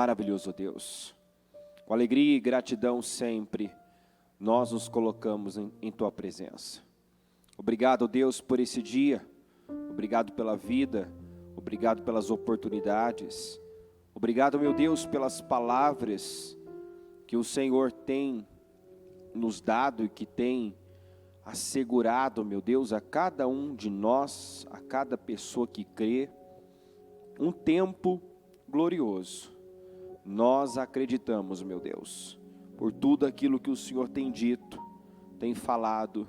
Maravilhoso Deus, com alegria e gratidão sempre, nós nos colocamos em Tua presença. Obrigado, Deus, por esse dia, obrigado pela vida, obrigado pelas oportunidades, obrigado, meu Deus, pelas palavras que o Senhor tem nos dado e que tem assegurado, meu Deus, a cada um de nós, a cada pessoa que crê, um tempo glorioso. Nós acreditamos, meu Deus, por tudo aquilo que o Senhor tem dito, tem falado,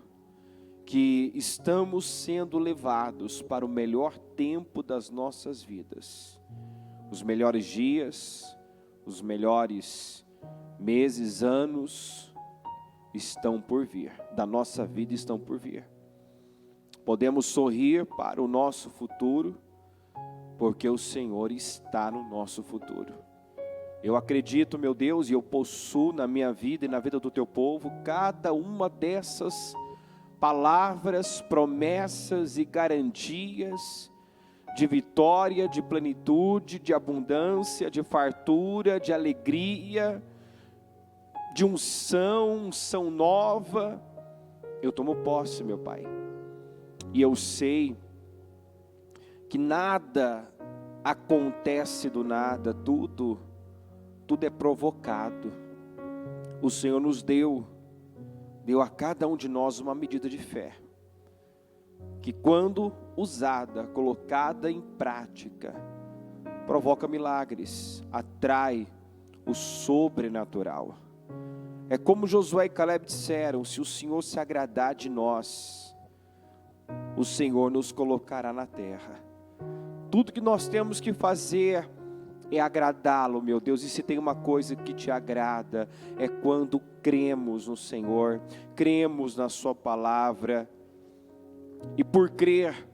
que estamos sendo levados para o melhor tempo das nossas vidas. Os melhores dias, os melhores meses, anos estão por vir, da nossa vida estão por vir. Podemos sorrir para o nosso futuro, porque o Senhor está no nosso futuro. Eu acredito, meu Deus, e eu possuo na minha vida e na vida do Teu povo, cada uma dessas palavras, promessas e garantias de vitória, de plenitude, de abundância, de fartura, de alegria, de unção nova. Eu tomo posse, meu Pai, e eu sei que nada acontece do nada, tudo é provocado. O Senhor nos deu a cada um de nós uma medida de fé, que quando usada, colocada em prática, provoca milagres, atrai o sobrenatural. É como Josué e Caleb disseram: se o Senhor se agradar de nós, o Senhor nos colocará na terra. Tudo que nós temos que fazer é agradá-lo, meu Deus. E se tem uma coisa que te agrada, é quando cremos no Senhor, cremos na sua palavra, e por crer,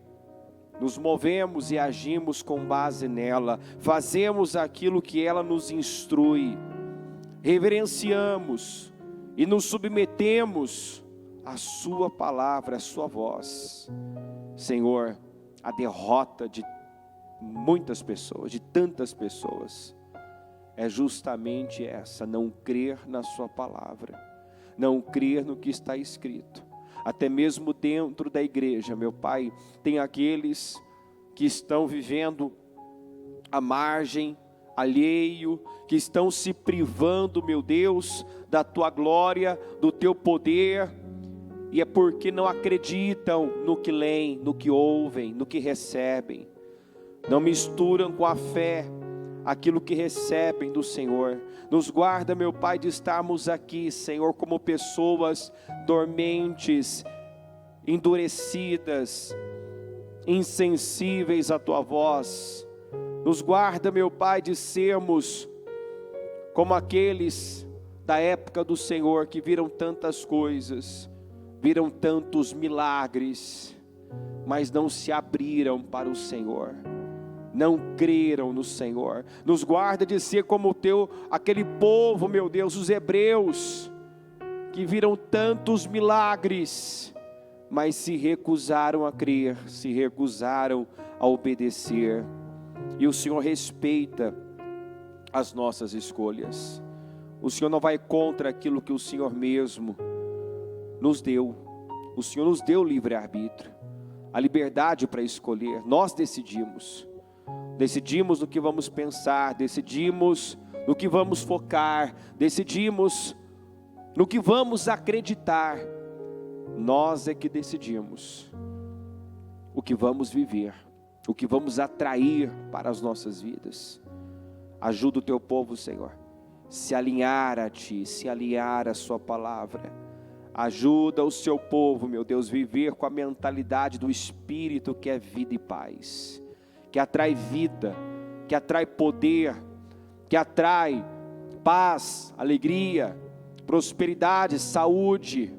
nos movemos e agimos com base nela, fazemos aquilo que ela nos instrui, reverenciamos e nos submetemos à sua palavra, à sua voz. Senhor, a derrota de muitas pessoas, de tantas pessoas, é justamente essa: não crer na sua palavra, não crer no que está escrito. Até mesmo dentro da igreja, meu Pai, tem aqueles que estão vivendo à margem, alheio, que estão se privando, meu Deus, da Tua glória, do Teu poder, e é porque não acreditam no que leem, no que ouvem, no que recebem. Não misturam com a fé aquilo que recebem do Senhor. Nos guarda, meu Pai, de estarmos aqui, Senhor, como pessoas dormentes, endurecidas, insensíveis à Tua voz. Nos guarda, meu Pai, de sermos como aqueles da época do Senhor, que viram tantas coisas, viram tantos milagres, mas não se abriram para o Senhor, não creram no Senhor. Nos guarda de ser como aquele povo, meu Deus, os hebreus, que viram tantos milagres, mas se recusaram a crer, se recusaram a obedecer. E o Senhor respeita as nossas escolhas. O Senhor não vai contra aquilo que o Senhor mesmo nos deu. O Senhor nos deu livre-arbítrio, a liberdade para escolher. Nós decidimos no que vamos pensar, decidimos no que vamos focar, decidimos no que vamos acreditar. Nós é que decidimos o que vamos viver, o que vamos atrair para as nossas vidas. Ajuda o Teu povo, Senhor, se alinhar a Ti, se alinhar à Sua palavra. Ajuda o Seu povo, meu Deus, viver com a mentalidade do Espírito, que é vida e paz, que atrai vida, que atrai poder, que atrai paz, alegria, prosperidade, saúde.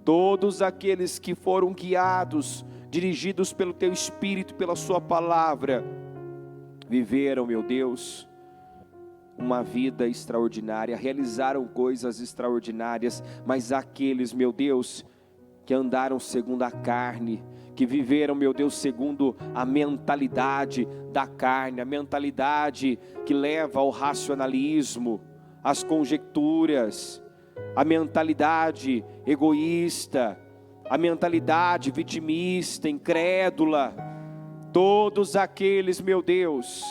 Todos aqueles que foram guiados, dirigidos pelo Teu Espírito, pela Sua palavra, viveram, meu Deus, uma vida extraordinária, realizaram coisas extraordinárias. Mas aqueles, meu Deus, que andaram segundo a carne, que viveram, meu Deus, segundo a mentalidade da carne, a mentalidade que leva ao racionalismo, às conjecturas, a mentalidade egoísta, a mentalidade vitimista, incrédula. Todos aqueles, meu Deus,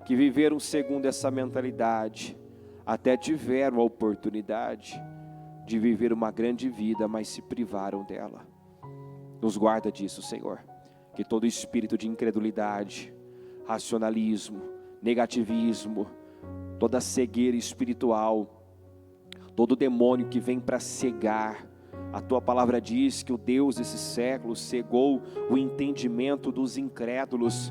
que viveram segundo essa mentalidade, até tiveram a oportunidade de viver uma grande vida, mas se privaram dela. Nos guarda disso, Senhor, que todo espírito de incredulidade, racionalismo, negativismo, toda cegueira espiritual, todo demônio que vem para cegar, a tua palavra diz que o Deus desse século cegou o entendimento dos incrédulos,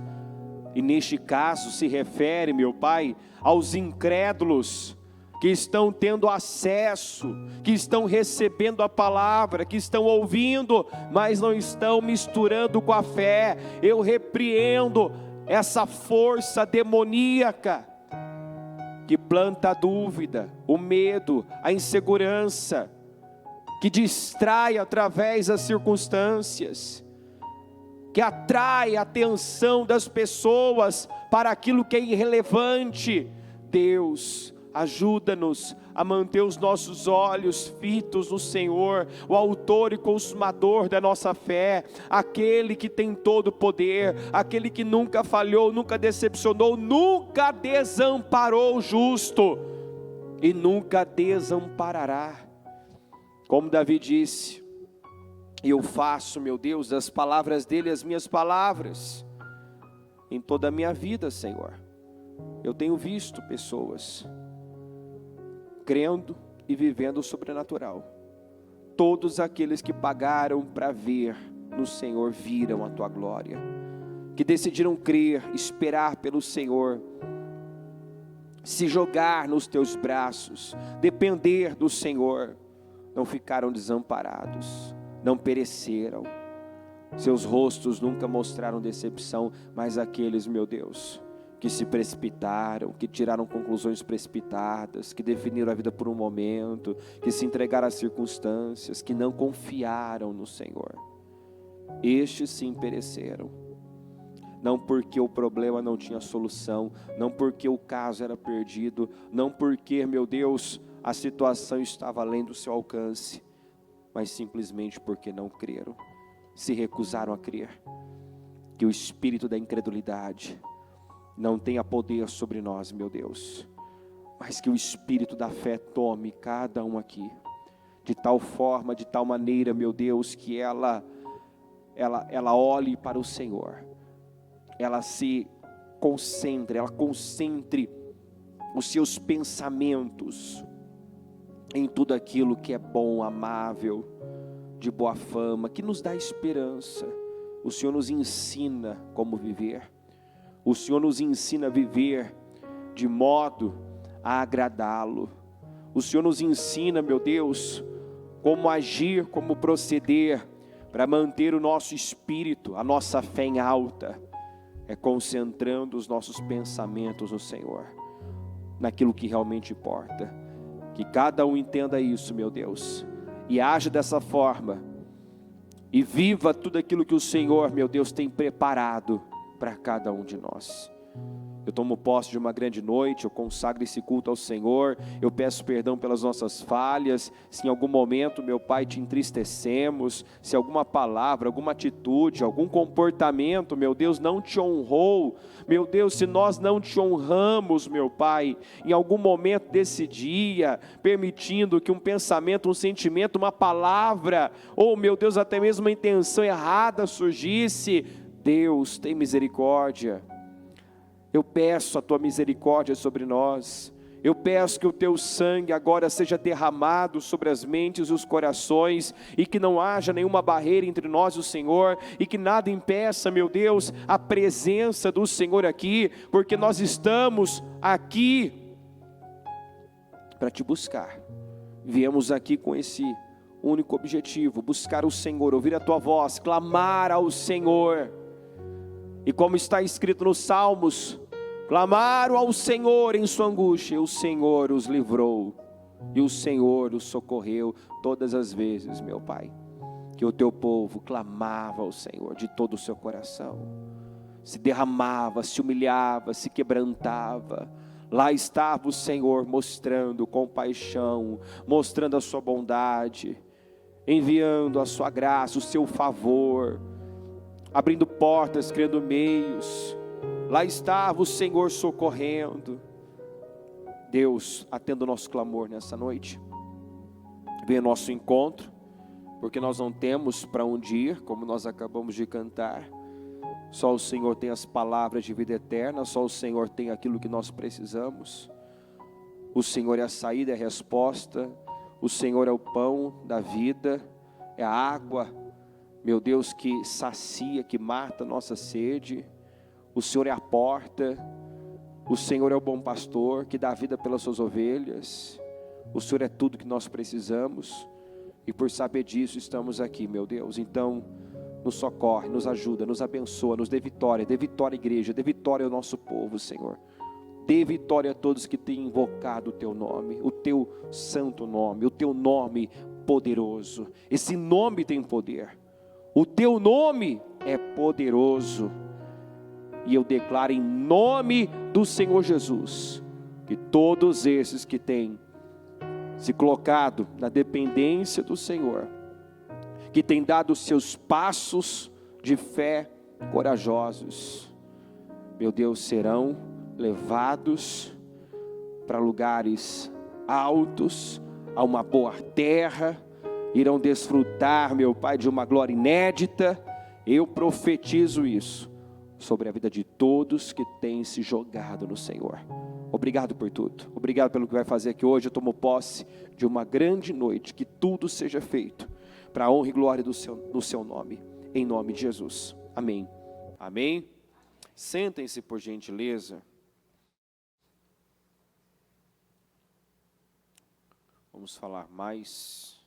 e neste caso se refere, meu Pai, aos incrédulos, que estão tendo acesso, que estão recebendo a palavra, que estão ouvindo, mas não estão misturando com a fé. Eu repreendo essa força demoníaca, que planta a dúvida, o medo, a insegurança, que distrai através das circunstâncias, que atrai a atenção das pessoas para aquilo que é irrelevante. Deus, ajuda-nos a manter os nossos olhos fitos no Senhor, o autor e consumador da nossa fé, aquele que tem todo o poder, aquele que nunca falhou, nunca decepcionou, nunca desamparou o justo e nunca desamparará. Como Davi disse, eu faço, meu Deus, das palavras dele as minhas palavras. Em toda a minha vida, Senhor, eu tenho visto pessoas crendo e vivendo o sobrenatural. Todos aqueles que pagaram para ver no Senhor viram a tua glória, que decidiram crer, esperar pelo Senhor, se jogar nos teus braços, depender do Senhor, não ficaram desamparados, não pereceram, seus rostos nunca mostraram decepção. Mas aqueles, meu Deus, que se precipitaram, que tiraram conclusões precipitadas, que definiram a vida por um momento, que se entregaram às circunstâncias, que não confiaram no Senhor, estes sim pereceram. Não porque o problema não tinha solução, não porque o caso era perdido, não porque, meu Deus, a situação estava além do seu alcance, mas simplesmente porque não creram, se recusaram a crer. Que o espírito da incredulidade não tenha poder sobre nós, meu Deus, mas que o espírito da fé tome cada um aqui, de tal forma, de tal maneira, meu Deus, que ela olhe para o Senhor, ela se concentre, ela concentre os seus pensamentos em tudo aquilo que é bom, amável, de boa fama, que nos dá esperança. O Senhor nos ensina como viver. O Senhor nos ensina a viver de modo a agradá-lo. O Senhor nos ensina, meu Deus, como agir, como proceder, para manter o nosso espírito, a nossa fé em alta. É concentrando os nossos pensamentos no Senhor, naquilo que realmente importa. Que cada um entenda isso, meu Deus, e age dessa forma, e viva tudo aquilo que o Senhor, meu Deus, tem preparado para cada um de nós. Eu tomo posse de uma grande noite, eu consagro esse culto ao Senhor, eu peço perdão pelas nossas falhas, se em algum momento, meu Pai, te entristecemos, se alguma palavra, alguma atitude, algum comportamento, meu Deus, não te honrou, meu Deus, se nós não te honramos, meu Pai, em algum momento desse dia, permitindo que um pensamento, um sentimento, uma palavra, ou, meu Deus, até mesmo uma intenção errada surgisse, Deus, tem misericórdia. Eu peço a tua misericórdia sobre nós. Eu peço que o teu sangue agora seja derramado sobre as mentes e os corações, e que não haja nenhuma barreira entre nós e o Senhor, e que nada impeça, meu Deus, a presença do Senhor aqui, porque nós estamos aqui para te buscar. Viemos aqui com esse único objetivo: buscar o Senhor, ouvir a tua voz, clamar ao Senhor. E como está escrito nos Salmos, clamaram ao Senhor em sua angústia, e o Senhor os livrou, e o Senhor os socorreu todas as vezes, meu Pai. que o teu povo clamava ao Senhor de todo o seu coração, se derramava, se humilhava, se quebrantava. Lá estava o Senhor mostrando compaixão, mostrando a sua bondade, enviando a sua graça, o seu favor, abrindo portas, criando meios. Lá estava o Senhor socorrendo. Deus, atenda o nosso clamor nessa noite. Venha ao nosso encontro, porque nós não temos para onde ir, como nós acabamos de cantar. Só o Senhor tem as palavras de vida eterna, só o Senhor tem aquilo que nós precisamos. O Senhor é a saída, é a resposta. O Senhor é o pão da vida, é a água, meu Deus, que sacia, que mata a nossa sede. O Senhor é a porta. O Senhor é o bom pastor, que dá vida pelas suas ovelhas. O Senhor é tudo que nós precisamos. E por saber disso estamos aqui, meu Deus. Então, nos socorre, nos ajuda, nos abençoa, nos dê vitória igreja, dê vitória ao nosso povo, Senhor. Dê vitória a todos que têm invocado o teu nome, o teu santo nome, o teu nome poderoso. Esse nome tem poder. O teu nome é poderoso. E eu declaro em nome do Senhor Jesus, que todos esses que têm se colocado na dependência do Senhor, que têm dado os seus passos de fé corajosos, meu Deus, serão levados para lugares altos, a uma boa terra, irão desfrutar, meu Pai, de uma glória inédita. Eu profetizo isso sobre a vida de todos que têm se jogado no Senhor. Obrigado por tudo, obrigado pelo que vai fazer aqui hoje. Eu tomo posse de uma grande noite, que tudo seja feito para a honra e glória do seu nome, em nome de Jesus, amém, amém. Sentem-se por gentileza. Vamos falar mais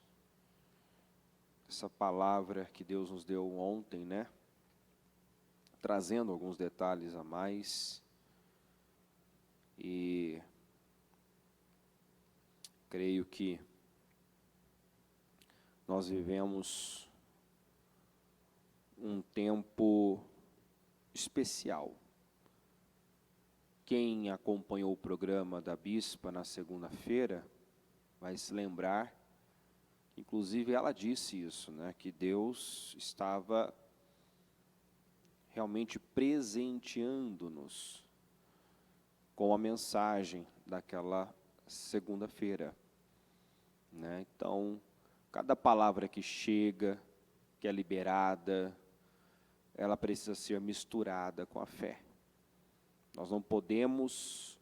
dessa palavra que Deus nos deu ontem, né? Trazendo alguns detalhes a mais. E creio que nós vivemos um tempo especial. Quem acompanhou o programa da Bispa na segunda-feira vai se lembrar, inclusive ela disse isso, né, que Deus estava realmente presenteando-nos com a mensagem daquela segunda-feira, né? Então, cada palavra que chega, que é liberada, ela precisa ser misturada com a fé. Nós não podemos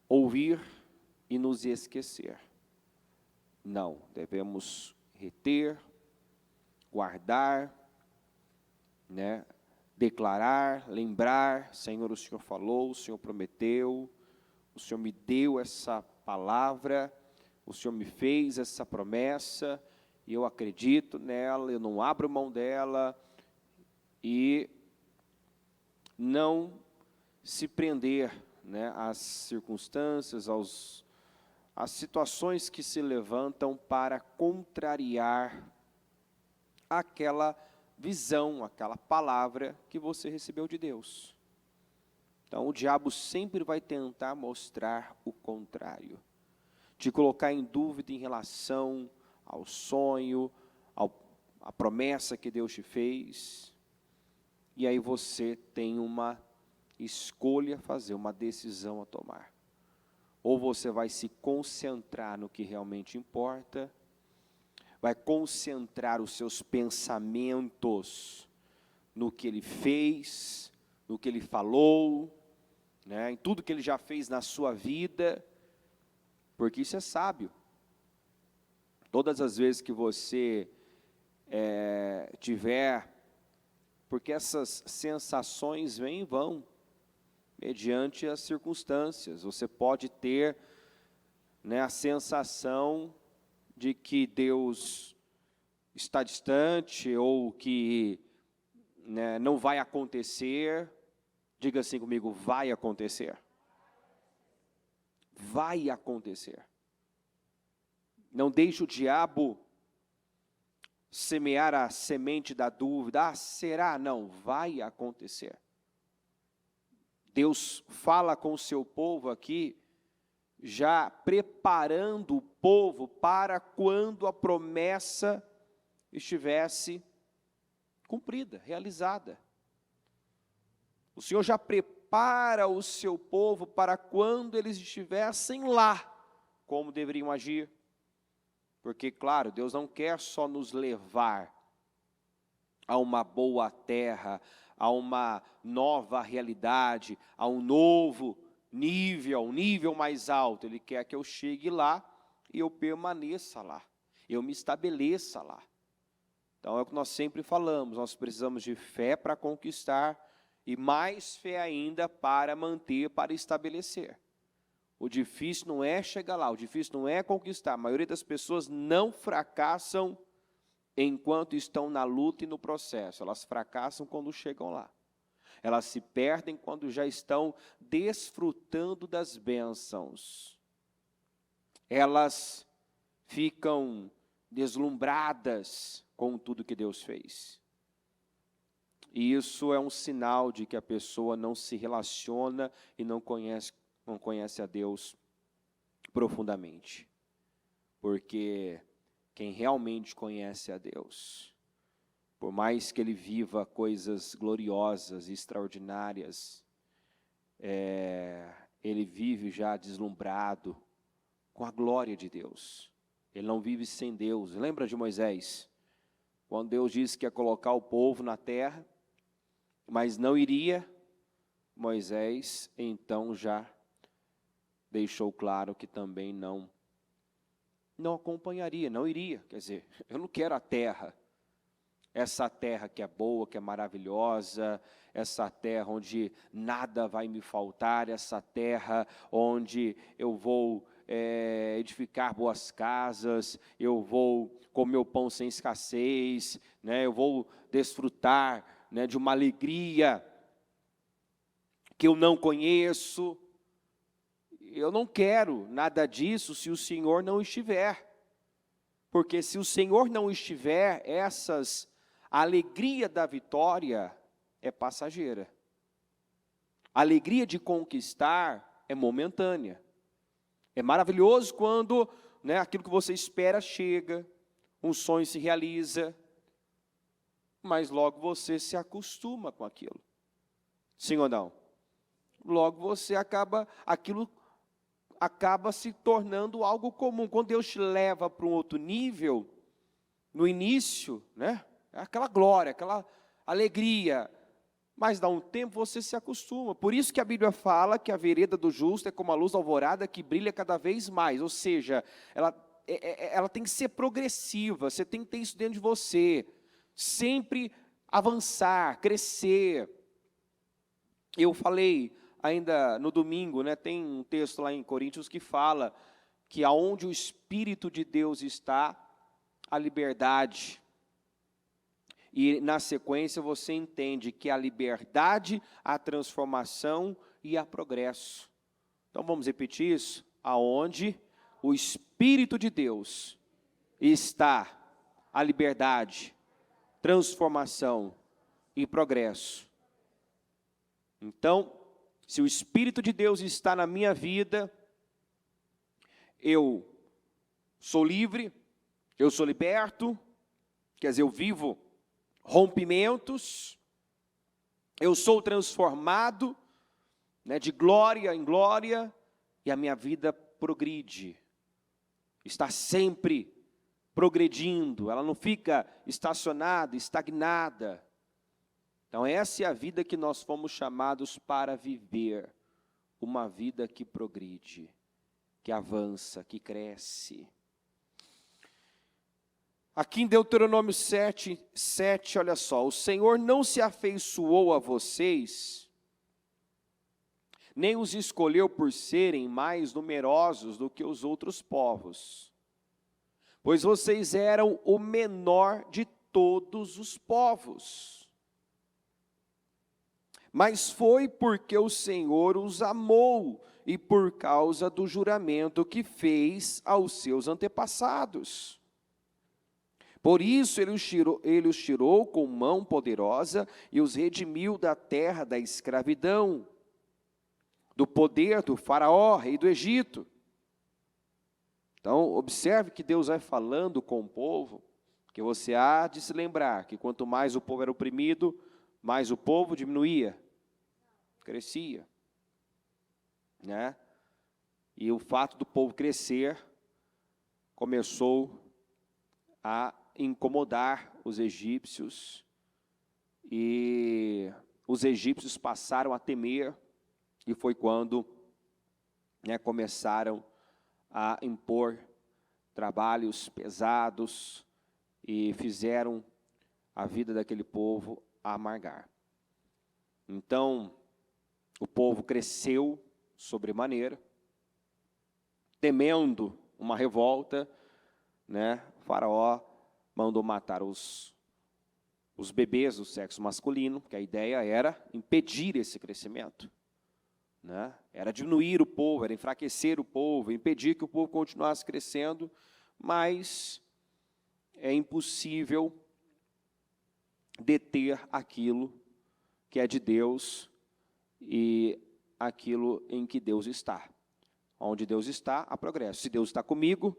ouvir e nos esquecer. Não, devemos reter, guardar, né? Declarar, lembrar: Senhor, o Senhor falou, o Senhor prometeu, o Senhor me deu essa palavra, o Senhor me fez essa promessa, e eu acredito nela, eu não abro mão dela, e não se prender, né, às circunstâncias, às situações que se levantam para contrariar aquela visão, aquela palavra que você recebeu de Deus. Então, o diabo sempre vai tentar mostrar o contrário, te colocar em dúvida em relação ao sonho, à promessa que Deus te fez, e aí você tem uma escolha a fazer, uma decisão a tomar. Ou você vai se concentrar no que realmente importa, vai concentrar os seus pensamentos no que Ele fez, no que Ele falou, né, em tudo que Ele já fez na sua vida, porque isso é sábio. Todas as vezes que você tiver, porque essas sensações vêm e vão, mediante as circunstâncias. Você pode ter, né, a sensação de que Deus está distante, ou que, né, não vai acontecer. Diga assim comigo: vai acontecer. Vai acontecer. Não deixe o diabo semear a semente da dúvida. Ah, será? Não, vai acontecer. Deus fala com o seu povo aqui, já preparando o povo para quando a promessa estivesse cumprida, realizada. O Senhor já prepara o seu povo para quando eles estivessem lá, como deveriam agir. Porque, claro, Deus não quer só nos levar a uma boa terra, a uma nova realidade, a um novo nível, um nível mais alto. Ele quer que eu chegue lá e eu permaneça lá, eu me estabeleça lá. Então é o que nós sempre falamos, nós precisamos de fé para conquistar e mais fé ainda para manter, para estabelecer. O difícil não é chegar lá, o difícil não é conquistar. A maioria das pessoas não fracassam enquanto estão na luta e no processo. Elas fracassam quando chegam lá. Elas se perdem quando já estão desfrutando das bênçãos. Elas ficam deslumbradas com tudo que Deus fez. E isso é um sinal de que a pessoa não se relaciona e não conhece a Deus profundamente. Porque quem realmente conhece a Deus, por mais que ele viva coisas gloriosas e extraordinárias, ele vive já deslumbrado com a glória de Deus. Ele não vive sem Deus. Lembra de Moisés? Quando Deus disse que ia colocar o povo na terra, mas não iria, Moisés então já deixou claro que também não acompanharia, não iria. Quer dizer, eu não quero a terra, essa terra que é boa, que é maravilhosa, essa terra onde nada vai me faltar, essa terra onde eu vou edificar boas casas, eu vou comer o pão sem escassez, né, eu vou desfrutar, né, de uma alegria que eu não conheço. Eu não quero nada disso se o Senhor não estiver. Porque se o Senhor não estiver, a alegria da vitória é passageira. A alegria de conquistar é momentânea. É maravilhoso quando, né, aquilo que você espera chega, um sonho se realiza, mas logo você se acostuma com aquilo. Sim ou não? Logo você aquilo acaba se tornando algo comum. Quando Deus te leva para um outro nível, no início, né, é aquela glória, aquela alegria, mas dá um tempo você se acostuma. Por isso que a Bíblia fala que a vereda do justo é como a luz da alvorada que brilha cada vez mais. Ou seja, ela tem que ser progressiva, você tem que ter isso dentro de você. Sempre avançar, crescer. Eu falei ainda no domingo, né, tem um texto lá em Coríntios que fala que aonde o Espírito de Deus está, a liberdade. E na sequência você entende que a liberdade, a transformação e a progresso. Então vamos repetir isso? Aonde o Espírito de Deus está, a liberdade, transformação e progresso. Então, se o Espírito de Deus está na minha vida, eu sou livre, eu sou liberto, quer dizer, eu vivo rompimentos, eu sou transformado, né, de glória em glória, e a minha vida progride, está sempre progredindo, ela não fica estacionada, estagnada. Então essa é a vida que nós fomos chamados para viver, uma vida que progride, que avança, que cresce. Aqui em Deuteronômio 7, olha só, o Senhor não se afeiçoou a vocês, nem os escolheu por serem mais numerosos do que os outros povos, pois vocês eram o menor de todos os povos. Mas foi porque o Senhor os amou e por causa do juramento que fez aos seus antepassados. Por isso ele os tirou com mão poderosa e os redimiu da terra da escravidão, do poder do faraó, rei do Egito. Então, observe que Deus vai falando com o povo, que você há de se lembrar que quanto mais o povo era oprimido, mais o povo diminuía, crescia, né? E o fato do povo crescer começou a incomodar os egípcios, e os egípcios passaram a temer, e foi quando, né, começaram a impor trabalhos pesados e fizeram a vida daquele povo amargar. Então, o povo cresceu sobremaneira, temendo uma revolta, né? O faraó mandou matar os bebês do sexo masculino, porque a ideia era impedir esse crescimento, né? Era diminuir o povo, era enfraquecer o povo, impedir que o povo continuasse crescendo, mas é impossível deter aquilo que é de Deus e aquilo em que Deus está. Onde Deus está, há progresso. Se Deus está comigo,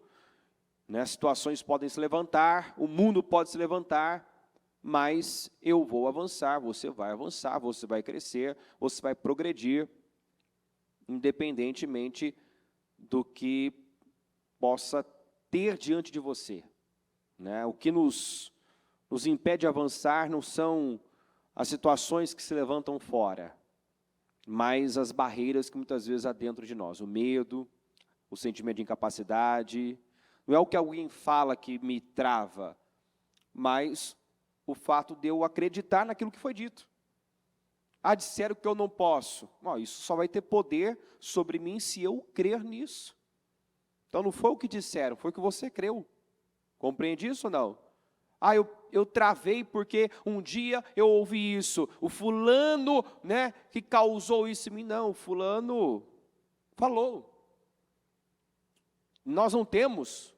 né, situações podem se levantar, o mundo pode se levantar, mas eu vou avançar, você vai crescer, você vai progredir, independentemente do que possa ter diante de você, né? O que nos impede de avançar não são as situações que se levantam fora, mas as barreiras que muitas vezes há dentro de nós, o medo, o sentimento de incapacidade. Não é o que alguém fala que me trava, mas o fato de eu acreditar naquilo que foi dito. Ah, disseram que eu não posso. Não, isso só vai ter poder sobre mim se eu crer nisso. Então não foi o que disseram, foi o que você creu. Compreende isso ou não? Ah, eu travei porque um dia eu ouvi isso. O fulano, né, que causou isso em mim. Não, o fulano falou. Nós não temos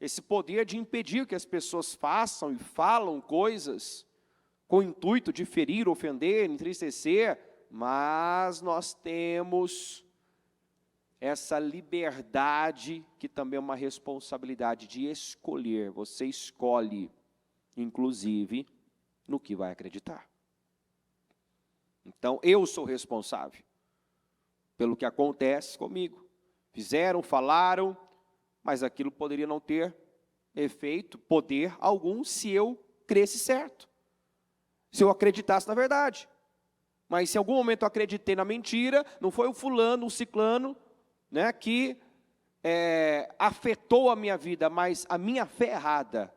esse poder de impedir que as pessoas façam e falam coisas com o intuito de ferir, ofender, entristecer, mas nós temos essa liberdade, que também é uma responsabilidade de escolher. Você escolhe, inclusive, no que vai acreditar. Então, eu sou responsável pelo que acontece comigo. Fizeram, falaram, mas aquilo poderia não ter efeito, poder algum, se eu cresce certo. Se eu acreditasse na verdade. Mas se em algum momento eu acreditei na mentira, não foi o fulano, o ciclano, né, que afetou a minha vida, mas a minha fé errada,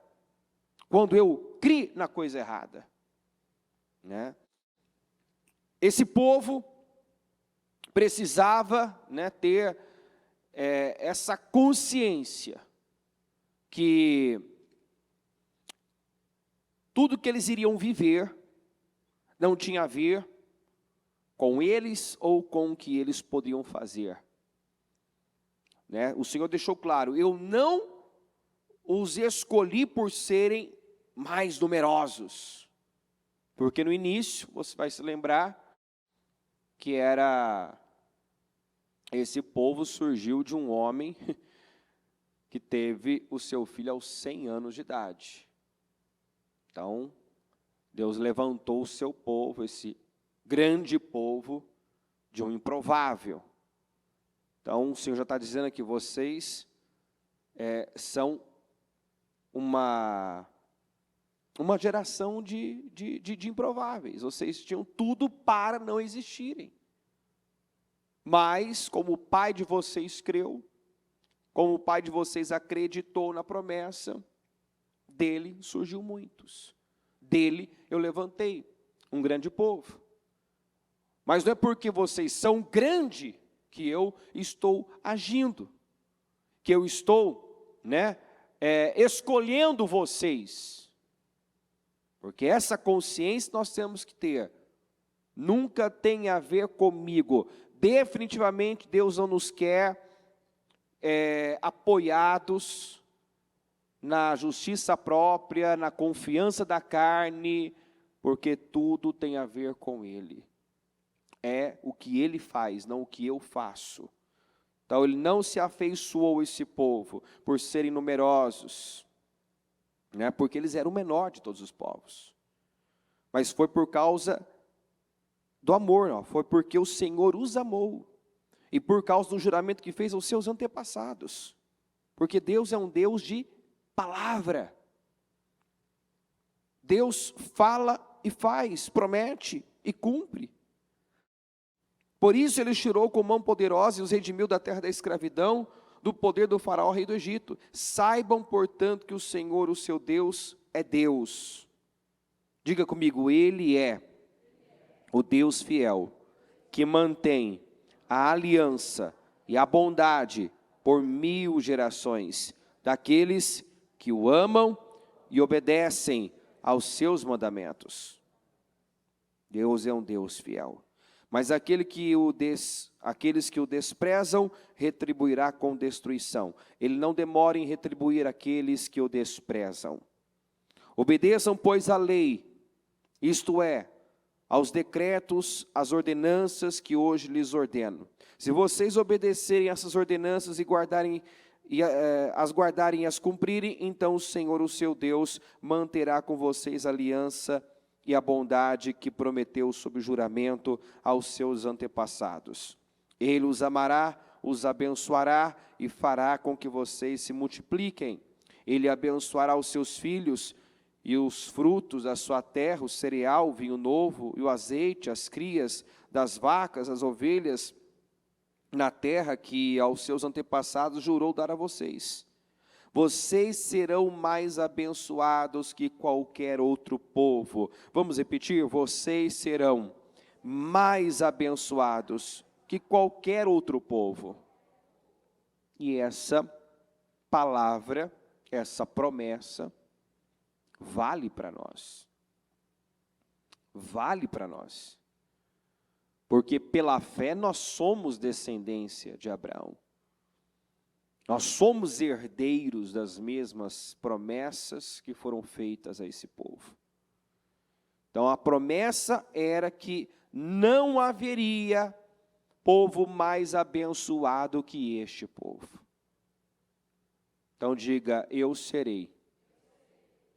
quando eu criei na coisa errada, né? Esse povo precisava, né, ter essa consciência que tudo que eles iriam viver não tinha a ver com eles ou com o que eles podiam fazer, né? O Senhor deixou claro: eu não os escolhi por serem mais numerosos, porque no início, você vai se lembrar, que esse povo surgiu de um homem que teve o seu filho aos 100 anos de idade. Então, Deus levantou o seu povo, esse grande povo, de um improvável. Então, o Senhor já está dizendo aqui: vocês são uma geração de improváveis. Vocês tinham tudo para não existirem. Mas, como o pai de vocês creu, como o pai de vocês acreditou na promessa, dele surgiu muitos. Dele eu levantei um grande povo. Mas não é porque vocês são grandes que eu estou agindo, que eu estou, né, escolhendo vocês. Porque essa consciência nós temos que ter. Nunca tem a ver comigo. Definitivamente Deus não nos quer apoiados na justiça própria, na confiança da carne, porque tudo tem a ver com Ele. É o que Ele faz, não o que eu faço. Então Ele não se afeiçoou a esse povo por serem numerosos, né, porque eles eram o menor de todos os povos. Mas foi por causa do amor, ó, foi porque o Senhor os amou. E por causa do juramento que fez aos seus antepassados. Porque Deus é um Deus de palavra. Deus fala e faz, promete e cumpre. Por isso Ele os tirou com mão poderosa e os redimiu da terra da escravidão, do poder do faraó, rei do Egito. Saibam, portanto, que o Senhor, o seu Deus, é Deus. Diga comigo, Ele é o Deus fiel, que mantém a aliança e a bondade por 1000 gerações, daqueles que o amam e obedecem aos seus mandamentos. Deus é um Deus fiel. Mas aqueles que o desprezam, retribuirá com destruição. Ele não demora em retribuir aqueles que o desprezam. Obedeçam, pois, a lei, isto é, aos decretos, às ordenanças que hoje lhes ordeno. Se vocês obedecerem essas ordenanças as guardarem e as cumprirem, então o Senhor, o seu Deus, manterá com vocês a aliança e a bondade que prometeu sob juramento aos seus antepassados. Ele os amará, os abençoará e fará com que vocês se multipliquem. Ele abençoará os seus filhos e os frutos da sua terra, o cereal, o vinho novo e o azeite, as crias das vacas, as ovelhas, na terra que aos seus antepassados jurou dar a vocês. Vocês serão mais abençoados que qualquer outro povo. Vamos repetir? Vocês serão mais abençoados que qualquer outro povo. E essa palavra, essa promessa, vale para nós. Vale para nós. Porque pela fé nós somos descendência de Abraão. Nós somos herdeiros das mesmas promessas que foram feitas a esse povo. Então a promessa era que não haveria povo mais abençoado que este povo. Então diga, eu serei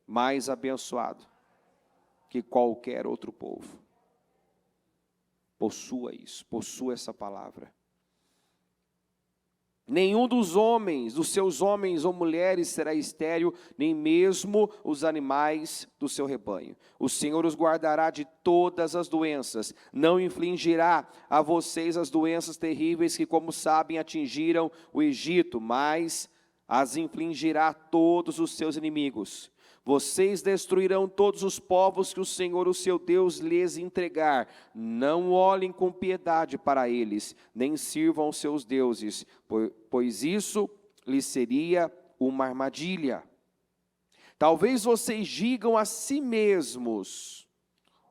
mais abençoado que qualquer outro povo. Possua isso, possua essa palavra. Nenhum dos seus homens ou mulheres será estéril, nem mesmo os animais do seu rebanho. O Senhor os guardará de todas as doenças, não infligirá a vocês as doenças terríveis que, como sabem, atingiram o Egito, mas as infligirá a todos os seus inimigos. Vocês destruirão todos os povos que o Senhor, o seu Deus, lhes entregar. Não olhem com piedade para eles, nem sirvam aos seus deuses, pois isso lhes seria uma armadilha. Talvez vocês digam a si mesmos,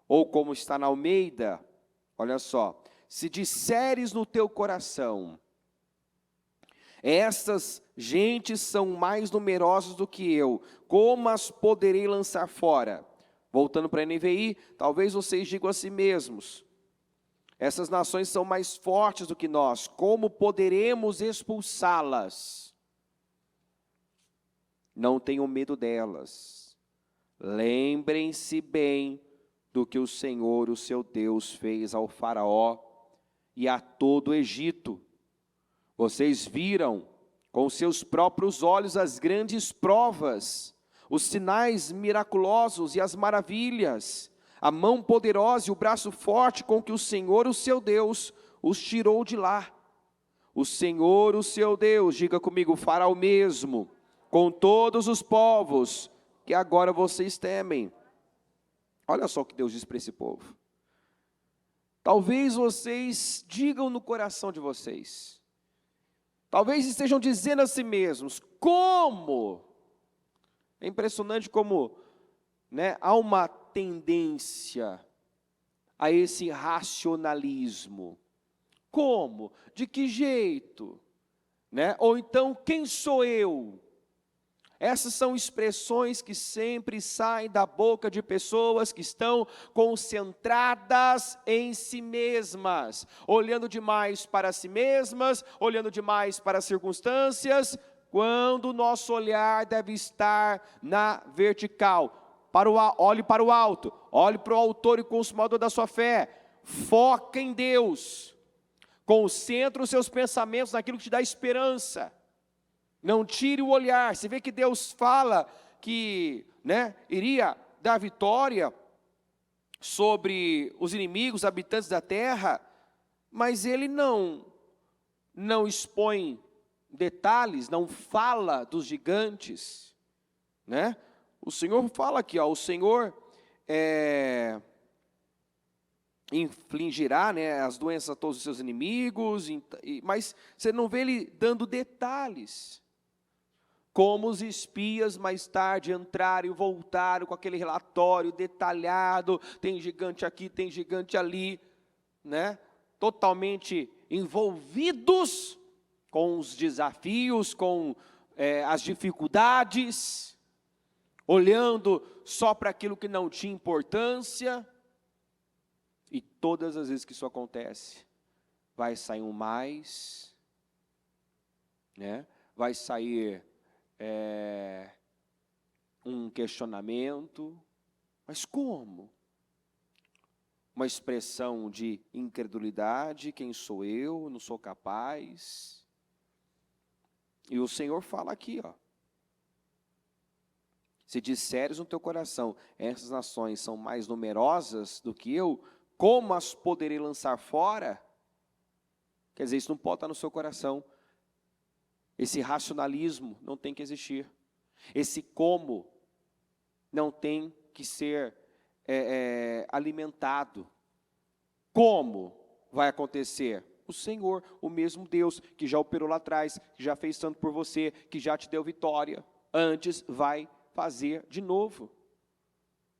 ou como está na Almeida, olha só, se disseres no teu coração, estas gentes são mais numerosas do que eu, como as poderei lançar fora? Voltando para a NVI, talvez vocês digam a si mesmos, essas nações são mais fortes do que nós, como poderemos expulsá-las? Não tenham medo delas, lembrem-se bem do que o Senhor, o seu Deus, fez ao faraó e a todo o Egito. Vocês viram com seus próprios olhos as grandes provas, os sinais miraculosos e as maravilhas, a mão poderosa e o braço forte com que o Senhor, o seu Deus, os tirou de lá. O Senhor, o seu Deus, diga comigo, fará o mesmo com todos os povos que agora vocês temem. Olha só o que Deus diz para esse povo. Talvez vocês digam no coração de vocês, talvez estejam dizendo a si mesmos, como? É impressionante como, né, há uma tendência a esse racionalismo. Como? De que jeito? Né? Ou então, quem sou eu? Essas são expressões que sempre saem da boca de pessoas que estão concentradas em si mesmas, olhando demais para si mesmas, olhando demais para as circunstâncias, quando o nosso olhar deve estar na vertical. Olhe para o alto, olhe para o autor e consumador da sua fé, foca em Deus, concentre os seus pensamentos naquilo que te dá esperança. Não tire o olhar. Você vê que Deus fala que, iria dar vitória sobre os inimigos, habitantes da terra, mas Ele não expõe detalhes, não fala dos gigantes, O Senhor fala aqui, o Senhor infligirá, as doenças a todos os seus inimigos, mas você não vê Ele dando detalhes. Como os espias mais tarde entraram e voltaram com aquele relatório detalhado, tem gigante aqui, tem gigante ali, totalmente envolvidos com os desafios, com as dificuldades, olhando só para aquilo que não tinha importância. E todas as vezes que isso acontece, vai sair um mais, vai sair um questionamento, mas como? Uma expressão de incredulidade, quem sou eu, não sou capaz. E o Senhor fala aqui, se disseres no teu coração, essas nações são mais numerosas do que eu, como as poderei lançar fora? Quer dizer, isso não pode estar no seu coração. Esse racionalismo não tem que existir. Esse como não tem que ser alimentado. Como vai acontecer? O Senhor, o mesmo Deus que já operou lá atrás, que já fez tanto por você, que já te deu vitória, antes vai fazer de novo.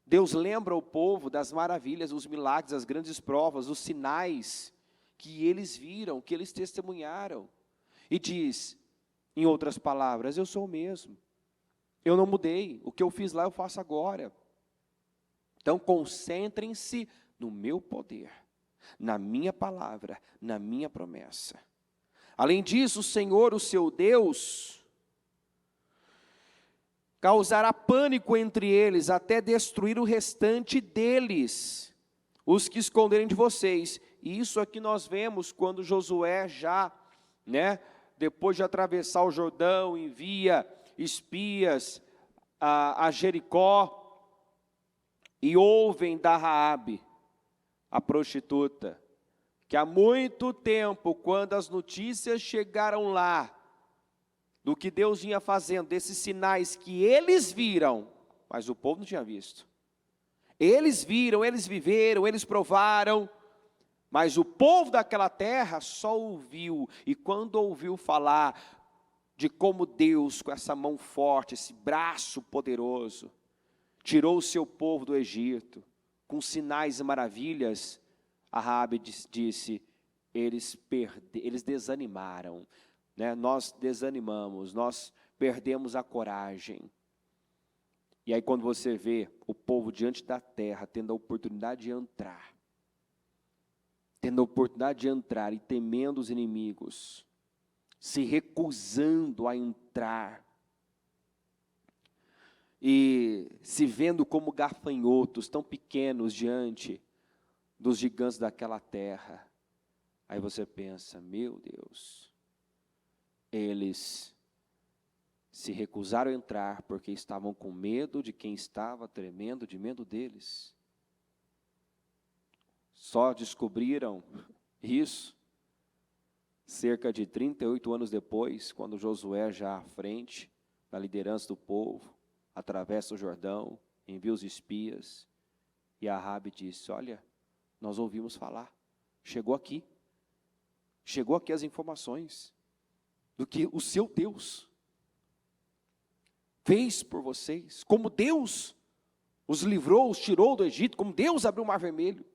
Deus lembra o povo das maravilhas, os milagres, as grandes provas, os sinais que eles viram, que eles testemunharam. E diz, em outras palavras, eu sou o mesmo. Eu não mudei. O que eu fiz lá, eu faço agora. Então, concentrem-se no meu poder, na minha palavra, na minha promessa. Além disso, o Senhor, o seu Deus, causará pânico entre eles, até destruir o restante deles, os que esconderem de vocês. E isso aqui nós vemos quando Josué já, depois de atravessar o Jordão, envia espias a Jericó, e ouvem da Raabe, a prostituta, que há muito tempo, quando as notícias chegaram lá, do que Deus vinha fazendo, desses sinais que eles viram, mas o povo não tinha visto. Eles viram, eles viveram, eles provaram, mas o povo daquela terra só ouviu, e quando ouviu falar de como Deus, com essa mão forte, esse braço poderoso, tirou o seu povo do Egito, com sinais e maravilhas, a Raabe disse, eles desanimaram, nós desanimamos, nós perdemos a coragem. E aí quando você vê o povo diante da terra, tendo a oportunidade de entrar, e temendo os inimigos, se recusando a entrar, e se vendo como gafanhotos, tão pequenos diante dos gigantes daquela terra, aí você pensa, meu Deus, eles se recusaram a entrar, porque estavam com medo de quem estava tremendo de medo deles. Só descobriram isso cerca de 38 anos depois, quando Josué, já à frente da liderança do povo, atravessa o Jordão, envia os espias, e a Raabe disse, olha, nós ouvimos falar, chegou aqui as informações, do que o seu Deus fez por vocês, como Deus os livrou, os tirou do Egito, como Deus abriu o Mar Vermelho.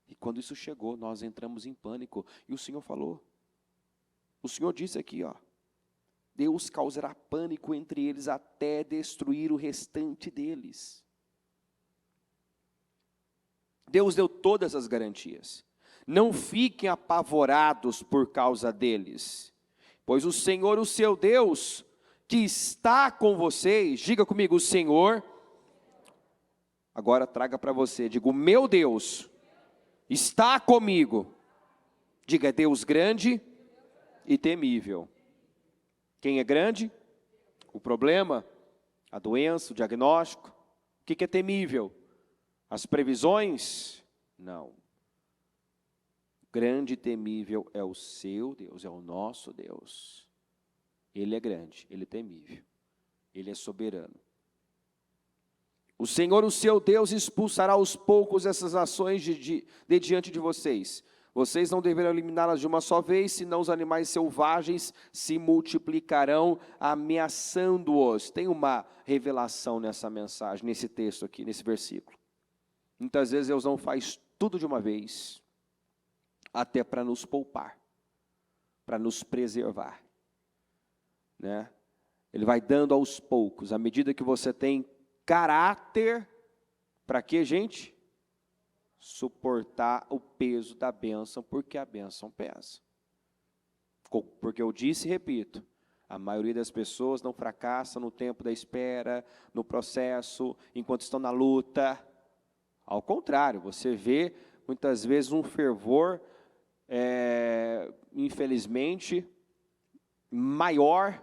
E quando isso chegou, nós entramos em pânico, e o Senhor falou, o Senhor disse aqui, Deus causará pânico entre eles até destruir o restante deles. Deus deu todas as garantias. Não fiquem apavorados por causa deles, pois o Senhor, o seu Deus, que está com vocês, diga comigo, o Senhor, agora traga para você, diga, o meu Deus está comigo, diga, Deus grande e temível. Quem é grande? O problema, a doença, o diagnóstico. O que é temível? As previsões? Não. Grande e temível é o seu Deus, é o nosso Deus. Ele é grande, ele é temível, ele é soberano. O Senhor, o seu Deus, expulsará aos poucos essas nações de diante de vocês. Vocês não deverão eliminá-las de uma só vez, senão os animais selvagens se multiplicarão, ameaçando-os. Tem uma revelação nessa mensagem, nesse texto aqui, nesse versículo. Muitas vezes Deus não faz tudo de uma vez, até para nos poupar, para nos preservar, né? Ele vai dando aos poucos, à medida que você tem caráter, para quê, gente? Suportar o peso da bênção, porque a bênção pesa. Porque eu disse e repito, a maioria das pessoas não fracassa no tempo da espera, no processo, enquanto estão na luta. Ao contrário, você vê muitas vezes um fervor, infelizmente, maior,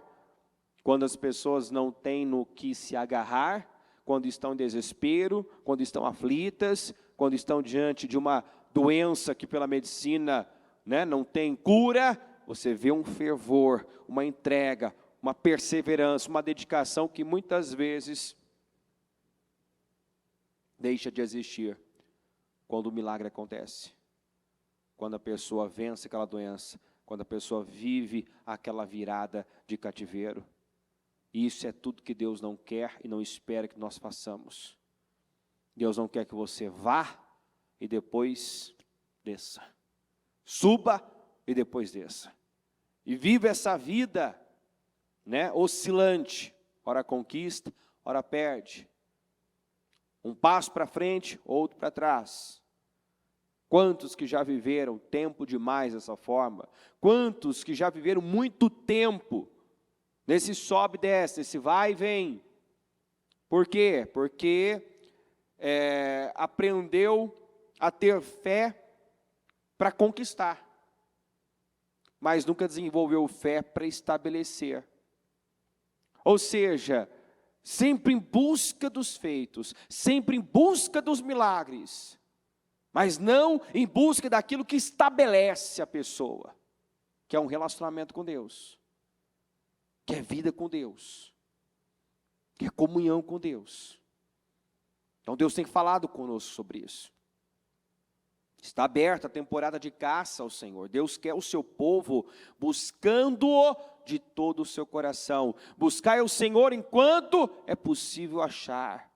quando as pessoas não têm no que se agarrar, quando estão em desespero, quando estão aflitas, quando estão diante de uma doença que pela medicina, né, não tem cura, você vê um fervor, uma entrega, uma perseverança, uma dedicação que muitas vezes deixa de existir quando o milagre acontece. Quando a pessoa vence aquela doença, quando a pessoa vive aquela virada de cativeiro. E isso é tudo que Deus não quer e não espera que nós façamos. Deus não quer que você vá e depois desça. Suba e depois desça. E viva essa vida, né, oscilante. Ora conquista, ora perde. Um passo para frente, outro para trás. Quantos que já viveram tempo demais dessa forma? Quantos que já viveram muito tempo nesse sobe e desce, nesse vai e vem? Por quê? Porque aprendeu a ter fé para conquistar, mas nunca desenvolveu fé para estabelecer. Ou seja, sempre em busca dos feitos, sempre em busca dos milagres, mas não em busca daquilo que estabelece a pessoa, que é um relacionamento com Deus, que é vida com Deus, que é comunhão com Deus. Então Deus tem falado conosco sobre isso. Está aberta a temporada de caça ao Senhor. Deus quer o seu povo buscando-o de todo o seu coração. Buscai o Senhor enquanto é possível achar.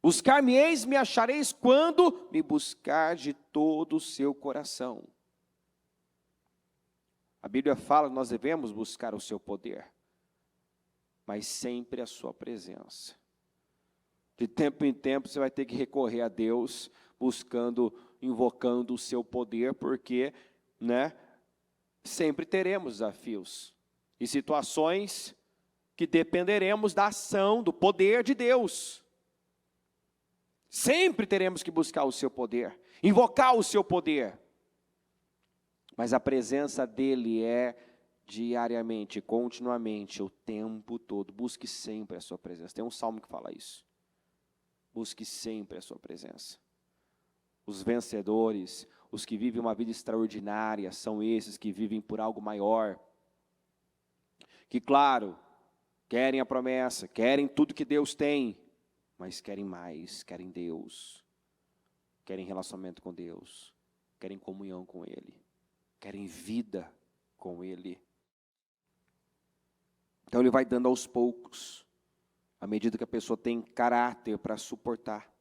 Buscar-me-eis, me achareis quando me buscar de todo o seu coração. A Bíblia fala que nós devemos buscar o seu poder, mas sempre a sua presença. De tempo em tempo você vai ter que recorrer a Deus, buscando, invocando o seu poder, porque, né, sempre teremos desafios e situações que dependeremos da ação, do poder de Deus. Sempre teremos que buscar o seu poder, invocar o seu poder. Mas a presença dele é diariamente, continuamente, o tempo todo. Busque sempre a sua presença. Tem um salmo que fala isso. Busque sempre a sua presença. Os vencedores, os que vivem uma vida extraordinária, são esses que vivem por algo maior. Que, claro, querem a promessa, querem tudo que Deus tem, mas querem mais, querem Deus, querem relacionamento com Deus, querem comunhão com Ele, querem vida com Ele. Então Ele vai dando aos poucos, à medida que a pessoa tem caráter para suportar.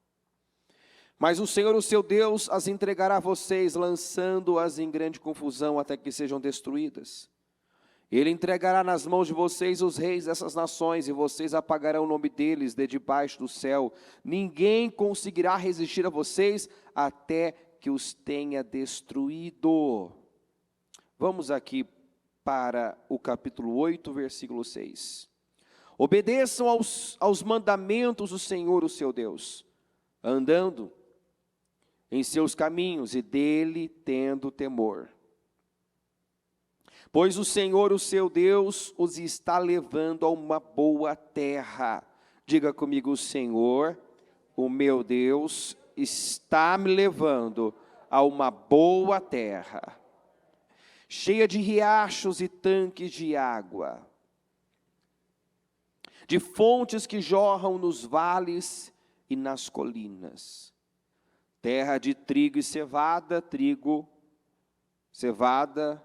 Mas o Senhor, o seu Deus, as entregará a vocês, lançando-as em grande confusão até que sejam destruídas. Ele entregará nas mãos de vocês os reis dessas nações, e vocês apagarão o nome deles de debaixo do céu. Ninguém conseguirá resistir a vocês até que os tenha destruído. Vamos aqui para o capítulo 8, versículo 6. Obedeçam aos mandamentos do Senhor, o seu Deus, andando em seus caminhos e dele tendo temor. Pois o Senhor, o seu Deus, os está levando a uma boa terra. Diga comigo: o Senhor, o meu Deus, está me levando a uma boa terra, cheia de riachos e tanques de água, de fontes que jorram nos vales e nas colinas, terra de trigo e cevada. Cevada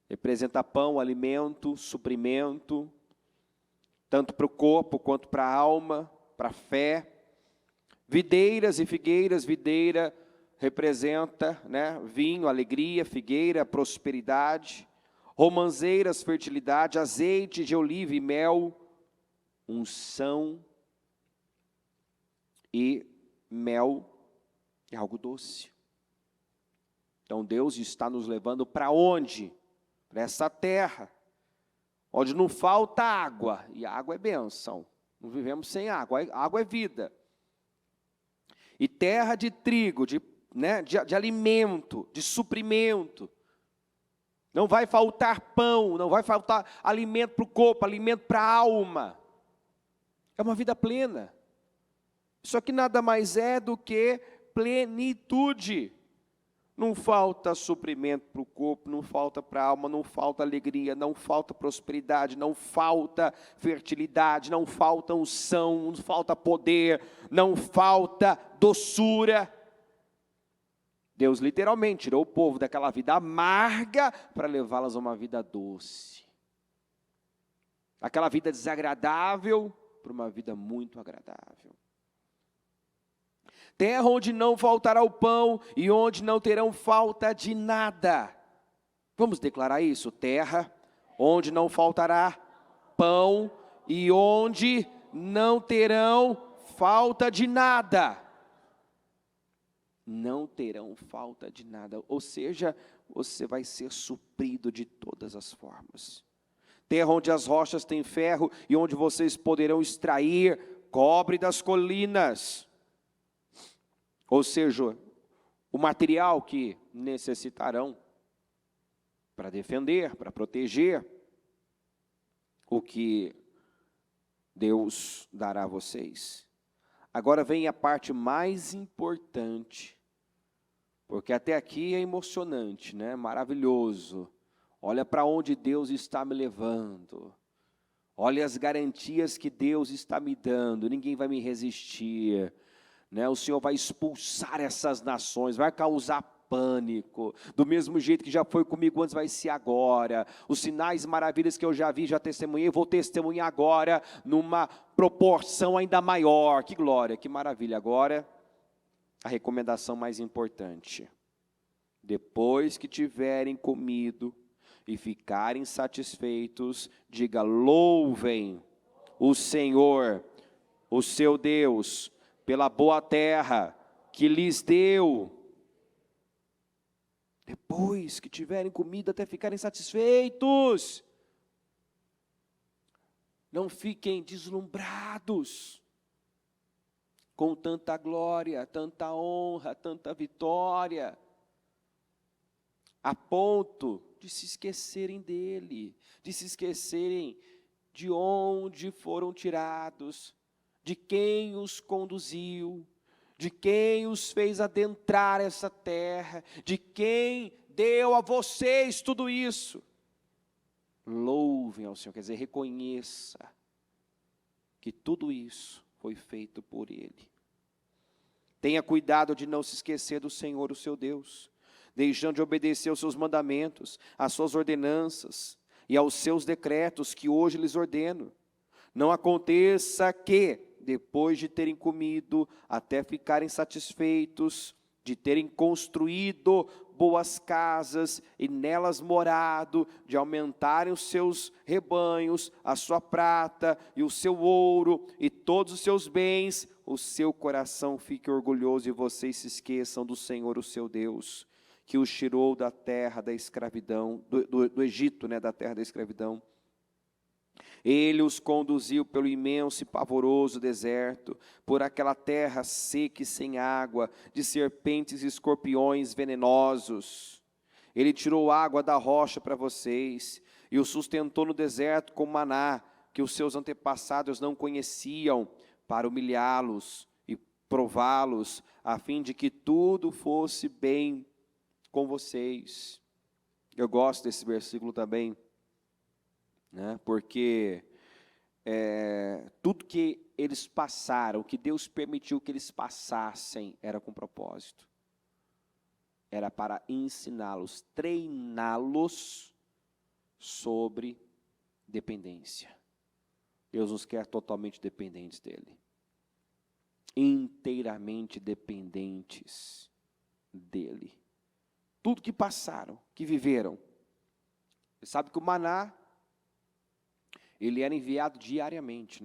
representa pão, alimento, suprimento, tanto para o corpo quanto para a alma, para a fé. Videiras e figueiras, videira representa, né, vinho, alegria, figueira, prosperidade. Romãzeiras, fertilidade, azeite de oliva e mel, unção. E mel é algo doce. Então Deus está nos levando para onde? Para essa terra, onde não falta água, e a água é bênção, não vivemos sem água, a água é vida. E terra de trigo, de alimento, de suprimento. Não vai faltar pão, não vai faltar alimento para o corpo, alimento para a alma. É uma vida plena. Isso aqui nada mais é do que plenitude. Não falta suprimento para o corpo, não falta para a alma, não falta alegria, não falta prosperidade, não falta fertilidade, não falta unção, não falta poder, não falta doçura. Deus literalmente tirou o povo daquela vida amarga para levá-las a uma vida doce. Aquela vida desagradável para uma vida muito agradável. Terra onde não faltará o pão e onde não terão falta de nada. Vamos declarar isso? Terra onde não faltará pão e onde não terão falta de nada. Não terão falta de nada, ou seja, você vai ser suprido de todas as formas. Terra onde as rochas têm ferro e onde vocês poderão extrair cobre das colinas. Ou seja, o material que necessitarão para defender, para proteger o que Deus dará a vocês. Agora vem a parte mais importante, porque até aqui é emocionante, né? Maravilhoso. Olha para onde Deus está me levando. Olha as garantias que Deus está me dando. Ninguém vai me resistir. Né? O Senhor vai expulsar essas nações, vai causar pânico, do mesmo jeito que já foi comigo antes, vai ser agora. Os sinais e maravilhas que eu já vi, já testemunhei, vou testemunhar agora, numa proporção ainda maior. Que glória, que maravilha. Agora, a recomendação mais importante: depois que tiverem comido e ficarem satisfeitos, diga: louvem o Senhor, o seu Deus, pela boa terra que lhes deu. Depois que tiverem comido até ficarem satisfeitos, não fiquem deslumbrados com tanta glória, tanta honra, tanta vitória, a ponto de se esquecerem dele, de se esquecerem de onde foram tirados, de quem os conduziu, de quem os fez adentrar essa terra, de quem deu a vocês tudo isso. Louvem ao Senhor, quer dizer, reconheça que tudo isso foi feito por Ele. Tenha cuidado de não se esquecer do Senhor, o seu Deus, deixando de obedecer aos seus mandamentos, às suas ordenanças e aos seus decretos que hoje lhes ordeno. Não aconteça que, depois de terem comido, até ficarem satisfeitos, de terem construído boas casas e nelas morado, de aumentarem os seus rebanhos, a sua prata e o seu ouro e todos os seus bens, o seu coração fique orgulhoso e vocês se esqueçam do Senhor, o seu Deus, que os tirou da terra da escravidão, do Egito, da terra da escravidão. Ele os conduziu pelo imenso e pavoroso deserto, por aquela terra seca e sem água, de serpentes e escorpiões venenosos. Ele tirou água da rocha para vocês, e os sustentou no deserto com maná, que os seus antepassados não conheciam, para humilhá-los e prová-los, a fim de que tudo fosse bem com vocês. Eu gosto desse versículo também, porque tudo que eles passaram, que Deus permitiu que eles passassem, era com propósito. Era para ensiná-los, treiná-los sobre dependência. Deus nos quer totalmente dependentes dEle. Inteiramente dependentes dEle. Tudo que passaram, que viveram. Você sabe que o maná, ele era enviado diariamente,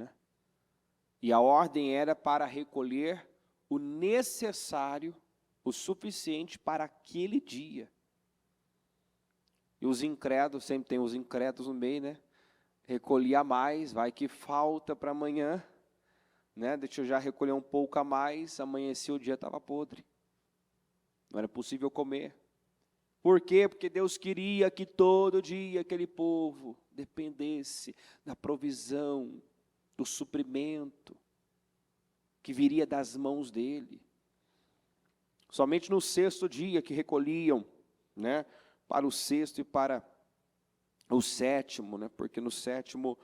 E a ordem era para recolher o necessário, o suficiente para aquele dia. E os incrédulos, sempre tem os incrédulos no meio, Recolhia mais, vai que falta para amanhã, Deixa eu já recolher um pouco a mais, amanhecia o dia estava podre. Não era possível comer. Por quê? Porque Deus queria que todo dia aquele povo dependesse da provisão, do suprimento, que viria das mãos dEle. Somente no sexto dia que recolhiam, para o sexto e para o sétimo, porque no sétimo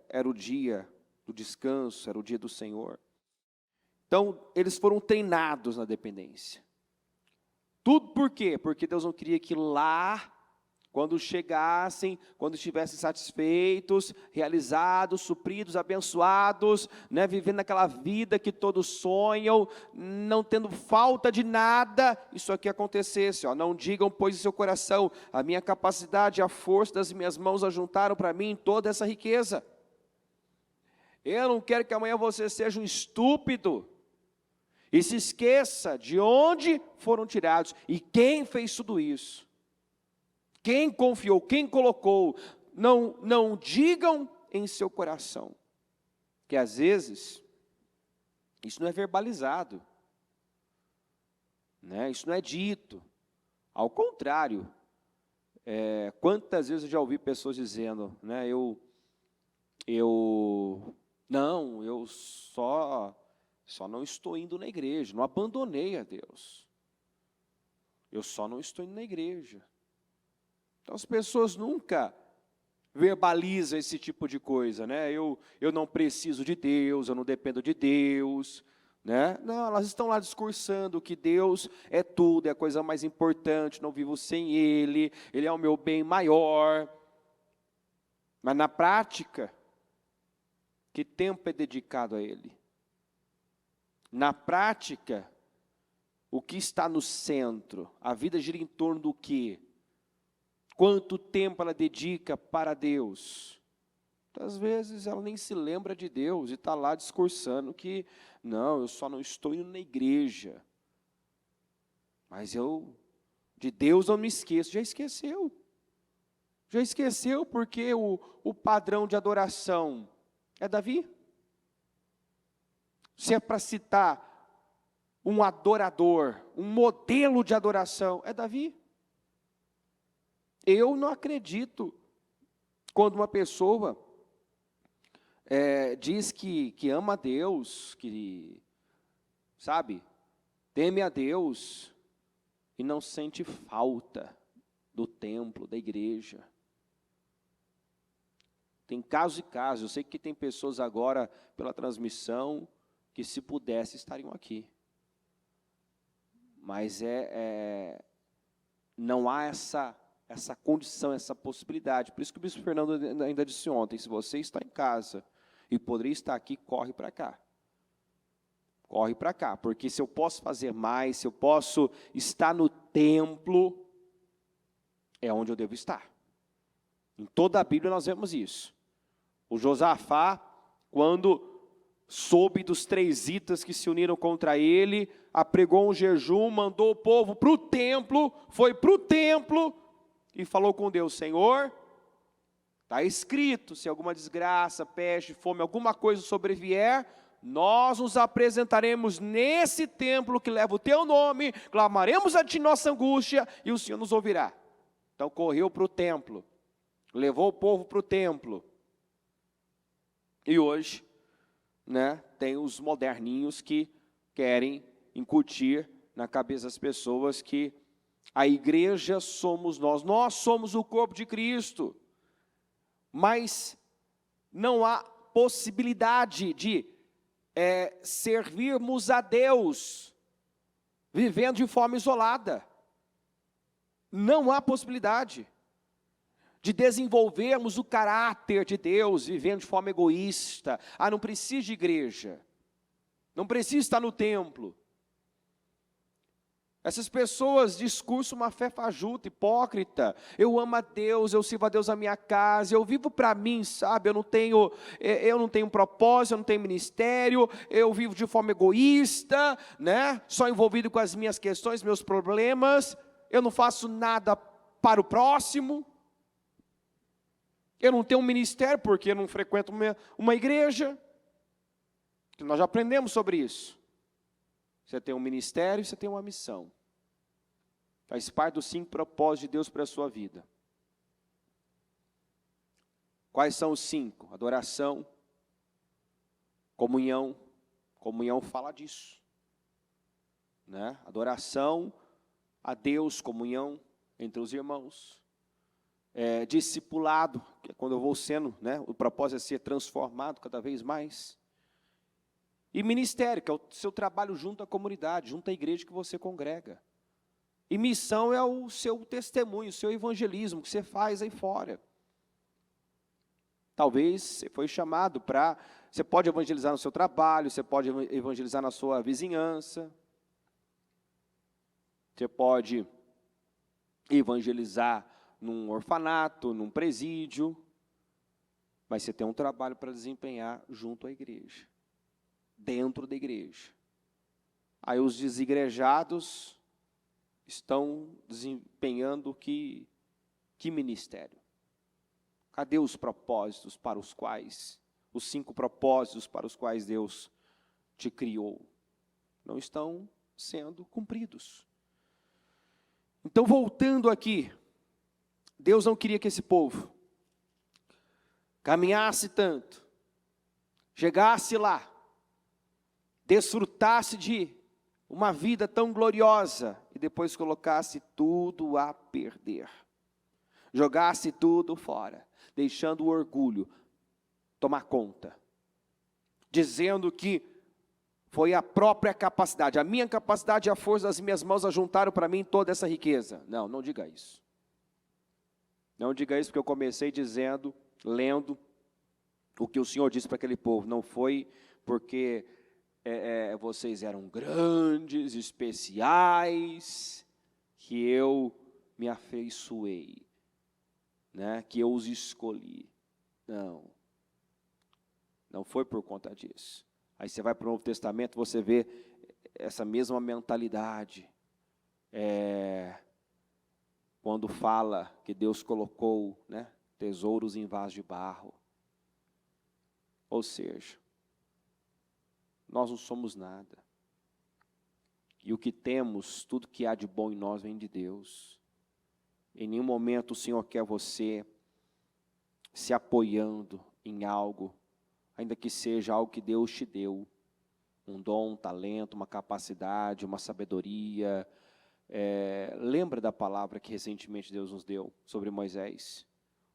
era o dia do descanso, era o dia do Senhor. Então, eles foram treinados na dependência. Tudo por quê? Porque Deus não queria que lá, quando chegassem, quando estivessem satisfeitos, realizados, supridos, abençoados, vivendo aquela vida que todos sonham, não tendo falta de nada, isso aqui acontecesse. Não digam, pois, em seu coração, a minha capacidade e a força das minhas mãos ajuntaram para mim toda essa riqueza. Eu não quero que amanhã você seja um estúpido, e se esqueça de onde foram tirados e quem fez tudo isso. Quem confiou, quem colocou. Não digam em seu coração. Que às vezes, isso não é verbalizado. Isso não é dito. Ao contrário, quantas vezes eu já ouvi pessoas dizendo, eu só não estou indo na igreja, não abandonei a Deus. Eu só não estou indo na igreja. Então as pessoas nunca verbalizam esse tipo de coisa, Eu não preciso de Deus, eu não dependo de Deus, Não, elas estão lá discursando que Deus é tudo, é a coisa mais importante, não vivo sem Ele, Ele é o meu bem maior. Mas na prática, que tempo é dedicado a Ele? Na prática, o que está no centro? A vida gira em torno do quê? Quanto tempo ela dedica para Deus? Às vezes ela nem se lembra de Deus e está lá discursando que, não, eu só não estou indo na igreja. Mas de Deus não me esqueço. Já esqueceu. Já esqueceu porque o padrão de adoração é Davi? Se é para citar um adorador, um modelo de adoração, é Davi. Eu não acredito quando uma pessoa diz que ama a Deus, que, teme a Deus e não sente falta do templo, da igreja. Tem casos e casos. Eu sei que tem pessoas agora pela transmissão que, se pudesse, estariam aqui. Mas não há essa condição, essa possibilidade. Por isso que o bispo Fernando ainda disse ontem, se você está em casa e poderia estar aqui, corre para cá. corre para cá, porque se eu posso fazer mais, se eu posso estar no templo, é onde eu devo estar. Em toda a Bíblia nós vemos isso. O Josafá, quando soube dos 3 itas que se uniram contra ele, apregou um jejum, mandou o povo para o templo, foi para o templo e falou com Deus: Senhor, está escrito, se alguma desgraça, peste, fome, alguma coisa sobrevier, nós nos apresentaremos nesse templo que leva o teu nome, clamaremos a ti nossa angústia e o Senhor nos ouvirá. Então correu para o templo, levou o povo para o templo. E hoje, tem os moderninhos que querem incutir na cabeça das pessoas que a igreja somos nós somos o corpo de Cristo, mas não há possibilidade de servirmos a Deus vivendo de forma isolada. Não há possibilidade de desenvolvermos o caráter de Deus vivendo de forma egoísta. Não precisa de igreja, não precisa estar no templo. Essas pessoas discursam uma fé fajuta, hipócrita. Eu amo a Deus, eu sirvo a Deus na minha casa, eu vivo para mim, sabe? Eu não tenho propósito, eu não tenho ministério, eu vivo de forma egoísta, só envolvido com as minhas questões, meus problemas, eu não faço nada para o próximo. Eu não tenho um ministério porque eu não frequento uma igreja. Nós já aprendemos sobre isso. Você tem um ministério, você tem uma missão. Faz parte dos 5 propósitos de Deus para a sua vida. Quais são os 5? Adoração, comunhão. Comunhão fala disso. Adoração a Deus, comunhão entre os irmãos. Discipulado, que é quando eu vou sendo, o propósito é ser transformado cada vez mais. E ministério, que é o seu trabalho junto à comunidade, junto à igreja que você congrega. E missão é o seu testemunho, o seu evangelismo, que você faz aí fora. Talvez você foi chamado para... Você pode evangelizar no seu trabalho, você pode evangelizar na sua vizinhança. Você pode evangelizar num orfanato, num presídio. Mas você tem um trabalho para desempenhar junto à igreja. Dentro da igreja. Aí os desigrejados estão desempenhando que ministério? Cadê os propósitos para os quais, os 5 propósitos para os quais Deus te criou? Não estão sendo cumpridos. Então, voltando aqui, Deus não queria que esse povo caminhasse tanto, chegasse lá, desfrutasse de uma vida tão gloriosa e depois colocasse tudo a perder. Jogasse tudo fora, deixando o orgulho tomar conta. Dizendo que foi a própria capacidade, a minha capacidade e a força das minhas mãos ajuntaram para mim toda essa riqueza. Não diga isso. Não diga isso porque eu comecei dizendo, lendo o que o Senhor disse para aquele povo. Não foi porque vocês eram grandes, especiais, que eu me afeiçoei, que eu os escolhi. Não foi por conta disso. Aí você vai para o Novo Testamento, você vê essa mesma mentalidade. Quando fala que Deus colocou tesouros em vaso de barro. Ou seja, nós não somos nada. E o que temos, tudo que há de bom em nós vem de Deus. Em nenhum momento o Senhor quer você se apoiando em algo, ainda que seja algo que Deus te deu. Um dom, um talento, uma capacidade, uma sabedoria. Lembra da palavra que recentemente Deus nos deu sobre Moisés?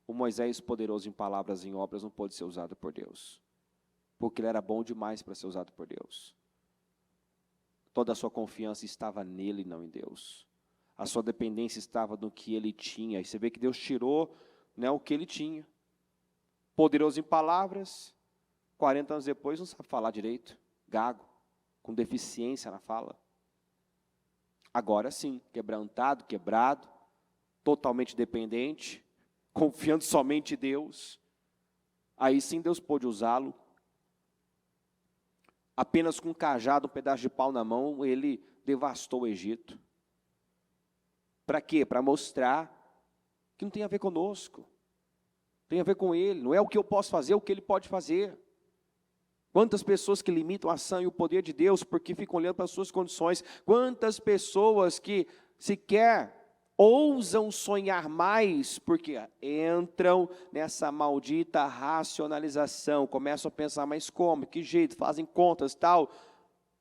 O Moisés, poderoso em palavras e em obras, não pôde ser usado por Deus. Porque ele era bom demais para ser usado por Deus. Toda a sua confiança estava nele, não em Deus. A sua dependência estava no que ele tinha. E você vê que Deus tirou o que ele tinha. Poderoso em palavras, 40 anos depois não sabe falar direito, gago. com deficiência na fala. Agora sim, quebrantado, quebrado, totalmente dependente, confiando somente em Deus. Aí sim Deus pôde usá-lo. Apenas com um cajado, um pedaço de pau na mão, ele devastou o Egito. Para quê? Para mostrar que não tem a ver conosco. Tem a ver com ele. Não é o que eu posso fazer, é o que ele pode fazer. Quantas pessoas que limitam a ação e o poder de Deus porque ficam olhando para as suas condições. Quantas pessoas que sequer ousam sonhar mais porque entram nessa maldita racionalização. Começam a pensar, mas como? Que jeito? Fazem contas, tal.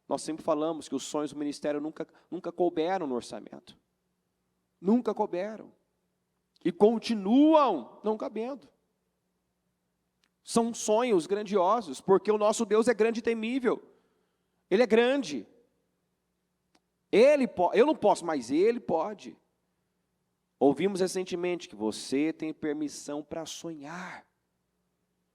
Nós sempre falamos que os sonhos do ministério nunca couberam no orçamento. Nunca couberam. E continuam não cabendo. São sonhos grandiosos, porque o nosso Deus é grande e temível. Ele é grande. Eu não posso, mas Ele pode. Ouvimos recentemente que você tem permissão para sonhar.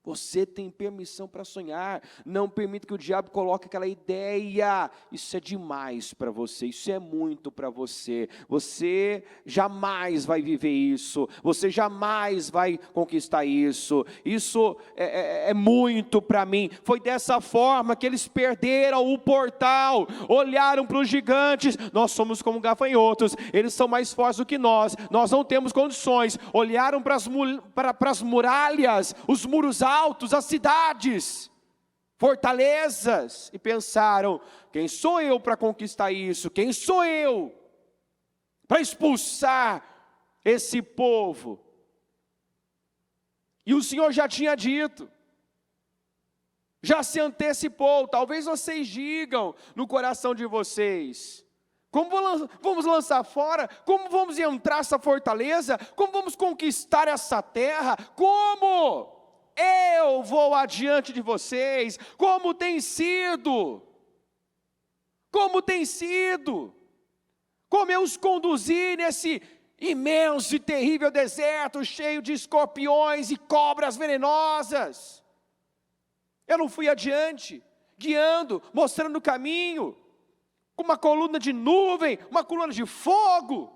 Você tem permissão para sonhar. Não permita que o diabo coloque aquela ideia. Isso é demais para você, isso é muito para você. Você jamais vai viver isso. Você jamais vai conquistar isso. Isso é muito para mim. Foi dessa forma que eles perderam o portal. Olharam para os gigantes. Nós somos como gafanhotos. Eles são mais fortes do que nós. Nós não temos condições. Olharam para as muralhas, os muros altos, as cidades, fortalezas, e pensaram, quem sou eu para conquistar isso? Quem sou eu para expulsar esse povo? E o Senhor já tinha dito, já se antecipou. Talvez vocês digam no coração de vocês, como vamos lançar fora? Como vamos entrar nessa fortaleza? Como vamos conquistar essa terra? Como? Eu vou adiante de vocês, como tem sido, como eu os conduzi nesse imenso e terrível deserto, cheio de escorpiões e cobras venenosas. Eu não fui adiante, guiando, mostrando o caminho, com uma coluna de nuvem, uma coluna de fogo,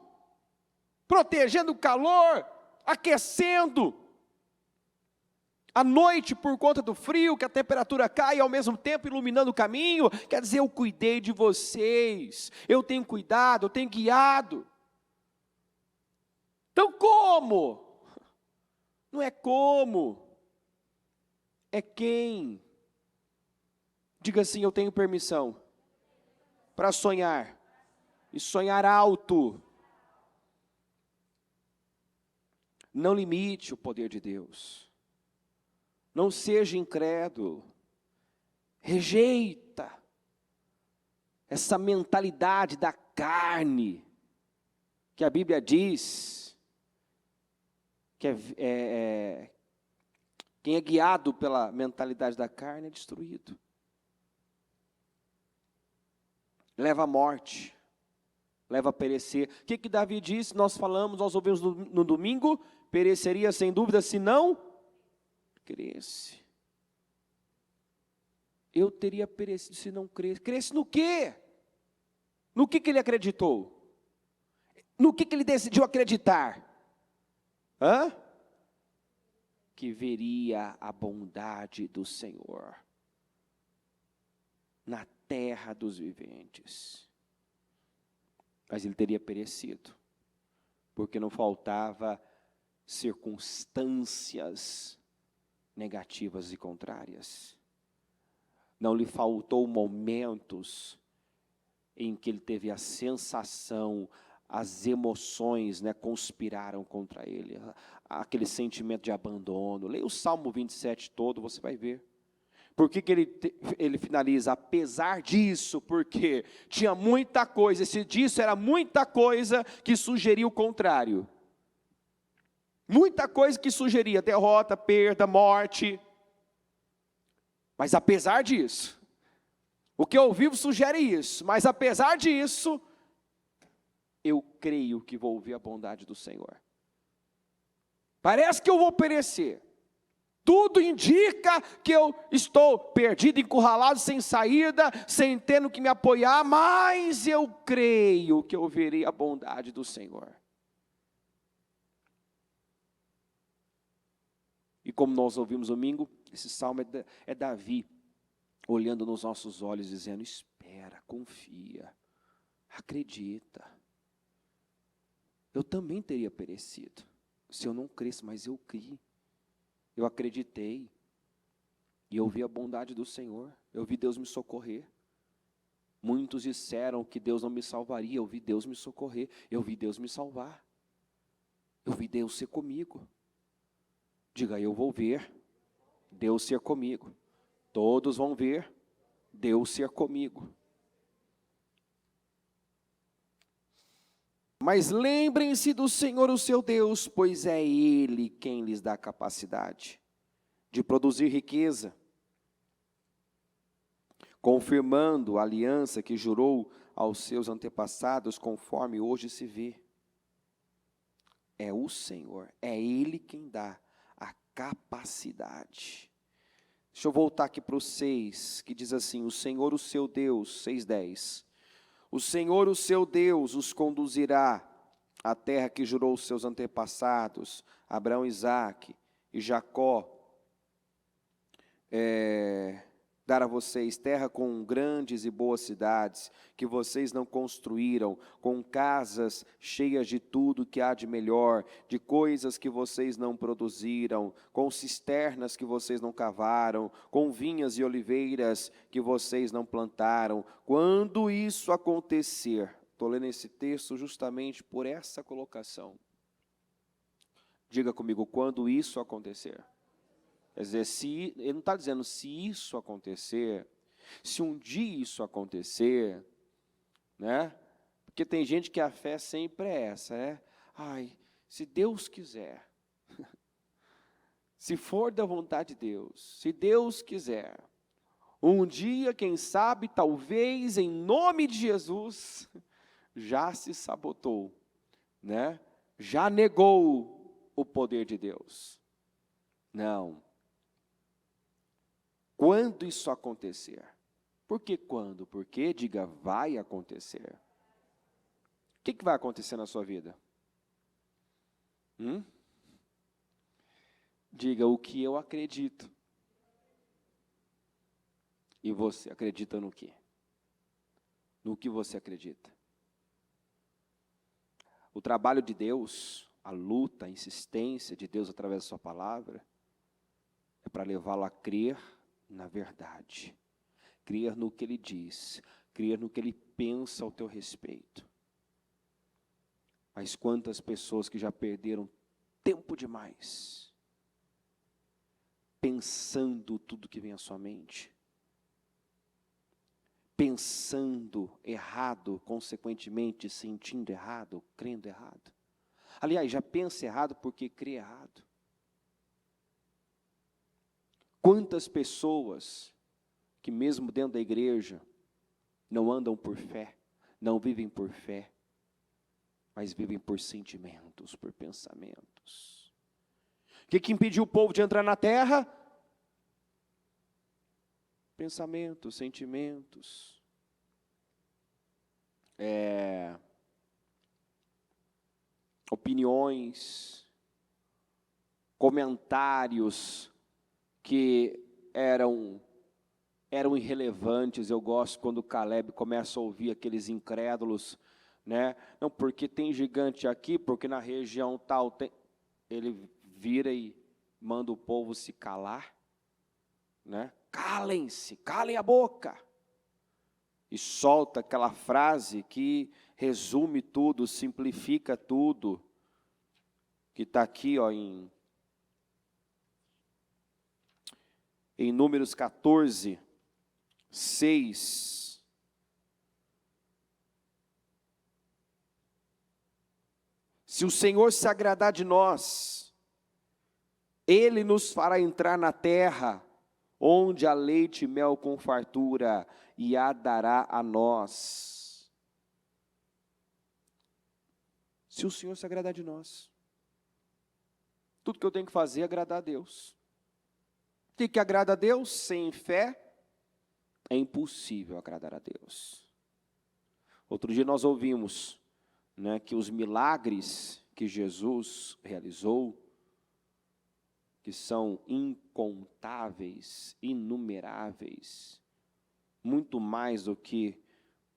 protegendo o calor, aquecendo. À noite, por conta do frio, que a temperatura cai e ao mesmo tempo iluminando o caminho, quer dizer, eu cuidei de vocês, eu tenho cuidado, eu tenho guiado. Então como? Não é como, é quem. Diga assim, eu tenho permissão para sonhar, e sonhar alto. Não limite o poder de Deus. Não seja incrédulo, rejeita essa mentalidade da carne, que a Bíblia diz, que quem é guiado pela mentalidade da carne é destruído. Leva à morte, leva a perecer. O que Davi disse? Nós ouvimos no domingo, pereceria sem dúvida se não cresce. Eu teria perecido se não cresce. Cresce no quê? No que ele acreditou? No que ele decidiu acreditar? Que veria a bondade do Senhor na terra dos viventes. Mas ele teria perecido, porque não faltava circunstâncias negativas e contrárias. Não lhe faltou momentos em que ele teve a sensação, as emoções, conspiraram contra ele, aquele sentimento de abandono. Leia o Salmo 27 todo, você vai ver. Por que ele finaliza? Apesar disso, porque tinha muita coisa, era muita coisa que sugeria o contrário. Muita coisa que sugeria derrota, perda, morte. Mas apesar disso, o que eu vivo sugere isso, mas apesar disso, eu creio que vou ver a bondade do Senhor. Parece que eu vou perecer. tudo indica que eu estou perdido, encurralado, sem saída, sem ter no que me apoiar, mas eu creio que eu verei a bondade do Senhor. E como nós ouvimos domingo, esse salmo é Davi, olhando nos nossos olhos, dizendo: espera, confia, acredita. Eu também teria perecido, se eu não cresce, mas eu criei, eu acreditei, e eu vi a bondade do Senhor, eu vi Deus me socorrer. Muitos disseram que Deus não me salvaria, eu vi Deus me socorrer, eu vi Deus me salvar, eu vi Deus ser comigo. Diga: eu vou ver Deus ser comigo. Todos vão ver Deus ser comigo. Mas lembrem-se do Senhor, o seu Deus, pois é Ele quem lhes dá capacidade de produzir riqueza, confirmando a aliança que jurou aos seus antepassados, conforme hoje se vê. É o Senhor, é Ele quem dá a capacidade. Deixa eu voltar aqui para o 6, que diz assim: o Senhor, o seu Deus, 6:10. O Senhor, o seu Deus, os conduzirá à terra que jurou aos seus antepassados, Abraão, Isaque e Jacó, dar a vocês terra com grandes e boas cidades, que vocês não construíram, com casas cheias de tudo que há de melhor, de coisas que vocês não produziram, com cisternas que vocês não cavaram, com vinhas e oliveiras que vocês não plantaram. Quando isso acontecer, estou lendo esse texto justamente por essa colocação. Diga comigo: quando isso acontecer. Quer dizer, ele não está dizendo se isso acontecer, se um dia isso acontecer, né? Porque tem gente que a fé sempre é essa, né? Ai, se Deus quiser, se for da vontade de Deus, se Deus quiser, um dia, quem sabe, talvez, em nome de Jesus, já se sabotou, né? Já negou o poder de Deus. Não. Quando isso acontecer? Por que quando? Porque, diga, vai acontecer. O que vai acontecer na sua vida? Diga: o que eu acredito. E você acredita no quê? No que você acredita? O trabalho de Deus, a luta, a insistência de Deus através da sua palavra, é para levá-lo a crer na verdade, crer no que Ele diz, crer no que Ele pensa ao teu respeito. Mas quantas pessoas que já perderam tempo demais, pensando tudo que vem à sua mente, pensando errado, consequentemente sentindo errado, crendo errado. Aliás, já pensa errado porque crê errado. Quantas pessoas que mesmo dentro da igreja não andam por fé, não vivem por fé, mas vivem por sentimentos, por pensamentos. O que impediu o povo de entrar na terra? Pensamentos, sentimentos. Opiniões, comentários que eram irrelevantes. Eu gosto quando o Caleb começa a ouvir aqueles incrédulos, né? Não, porque tem gigante aqui, porque na região tal tem. Ele vira e manda o povo se calar, né? Calem-se, calem a boca. E solta aquela frase que resume tudo, simplifica tudo, que está aqui, ó, em Números 14, 6. Se o Senhor se agradar de nós, Ele nos fará entrar na terra, onde há leite e mel com fartura, e a dará a nós. Se o Senhor se agradar de nós, tudo que eu tenho que fazer é agradar a Deus. O que agrada a Deus? Sem fé é impossível agradar a Deus. Outro dia nós ouvimos, né, que os milagres que Jesus realizou, que são incontáveis, inumeráveis, muito mais do que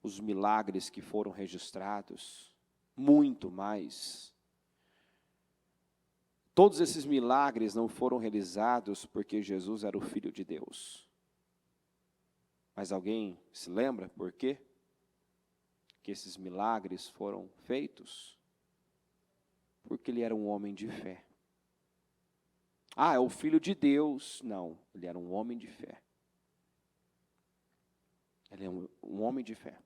os milagres que foram registrados, muito mais. Todos esses milagres não foram realizados porque Jesus era o Filho de Deus. Mas alguém se lembra por quê que esses milagres foram feitos? Porque ele era um homem de fé. Ah, é o Filho de Deus. Não, ele era um homem de fé. Ele é um homem de fé.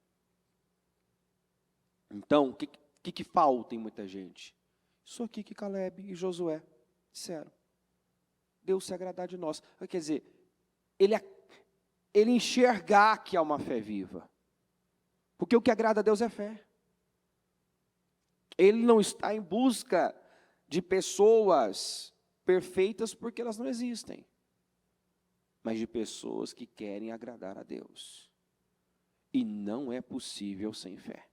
Então, o que falta em muita gente? Isso aqui que Caleb e Josué disseram. Deus se agradar de nós. Quer dizer, ele enxergar que há uma fé viva. Porque o que agrada a Deus é fé. Ele não está em busca de pessoas perfeitas porque elas não existem, mas de pessoas que querem agradar a Deus. E não é possível sem fé.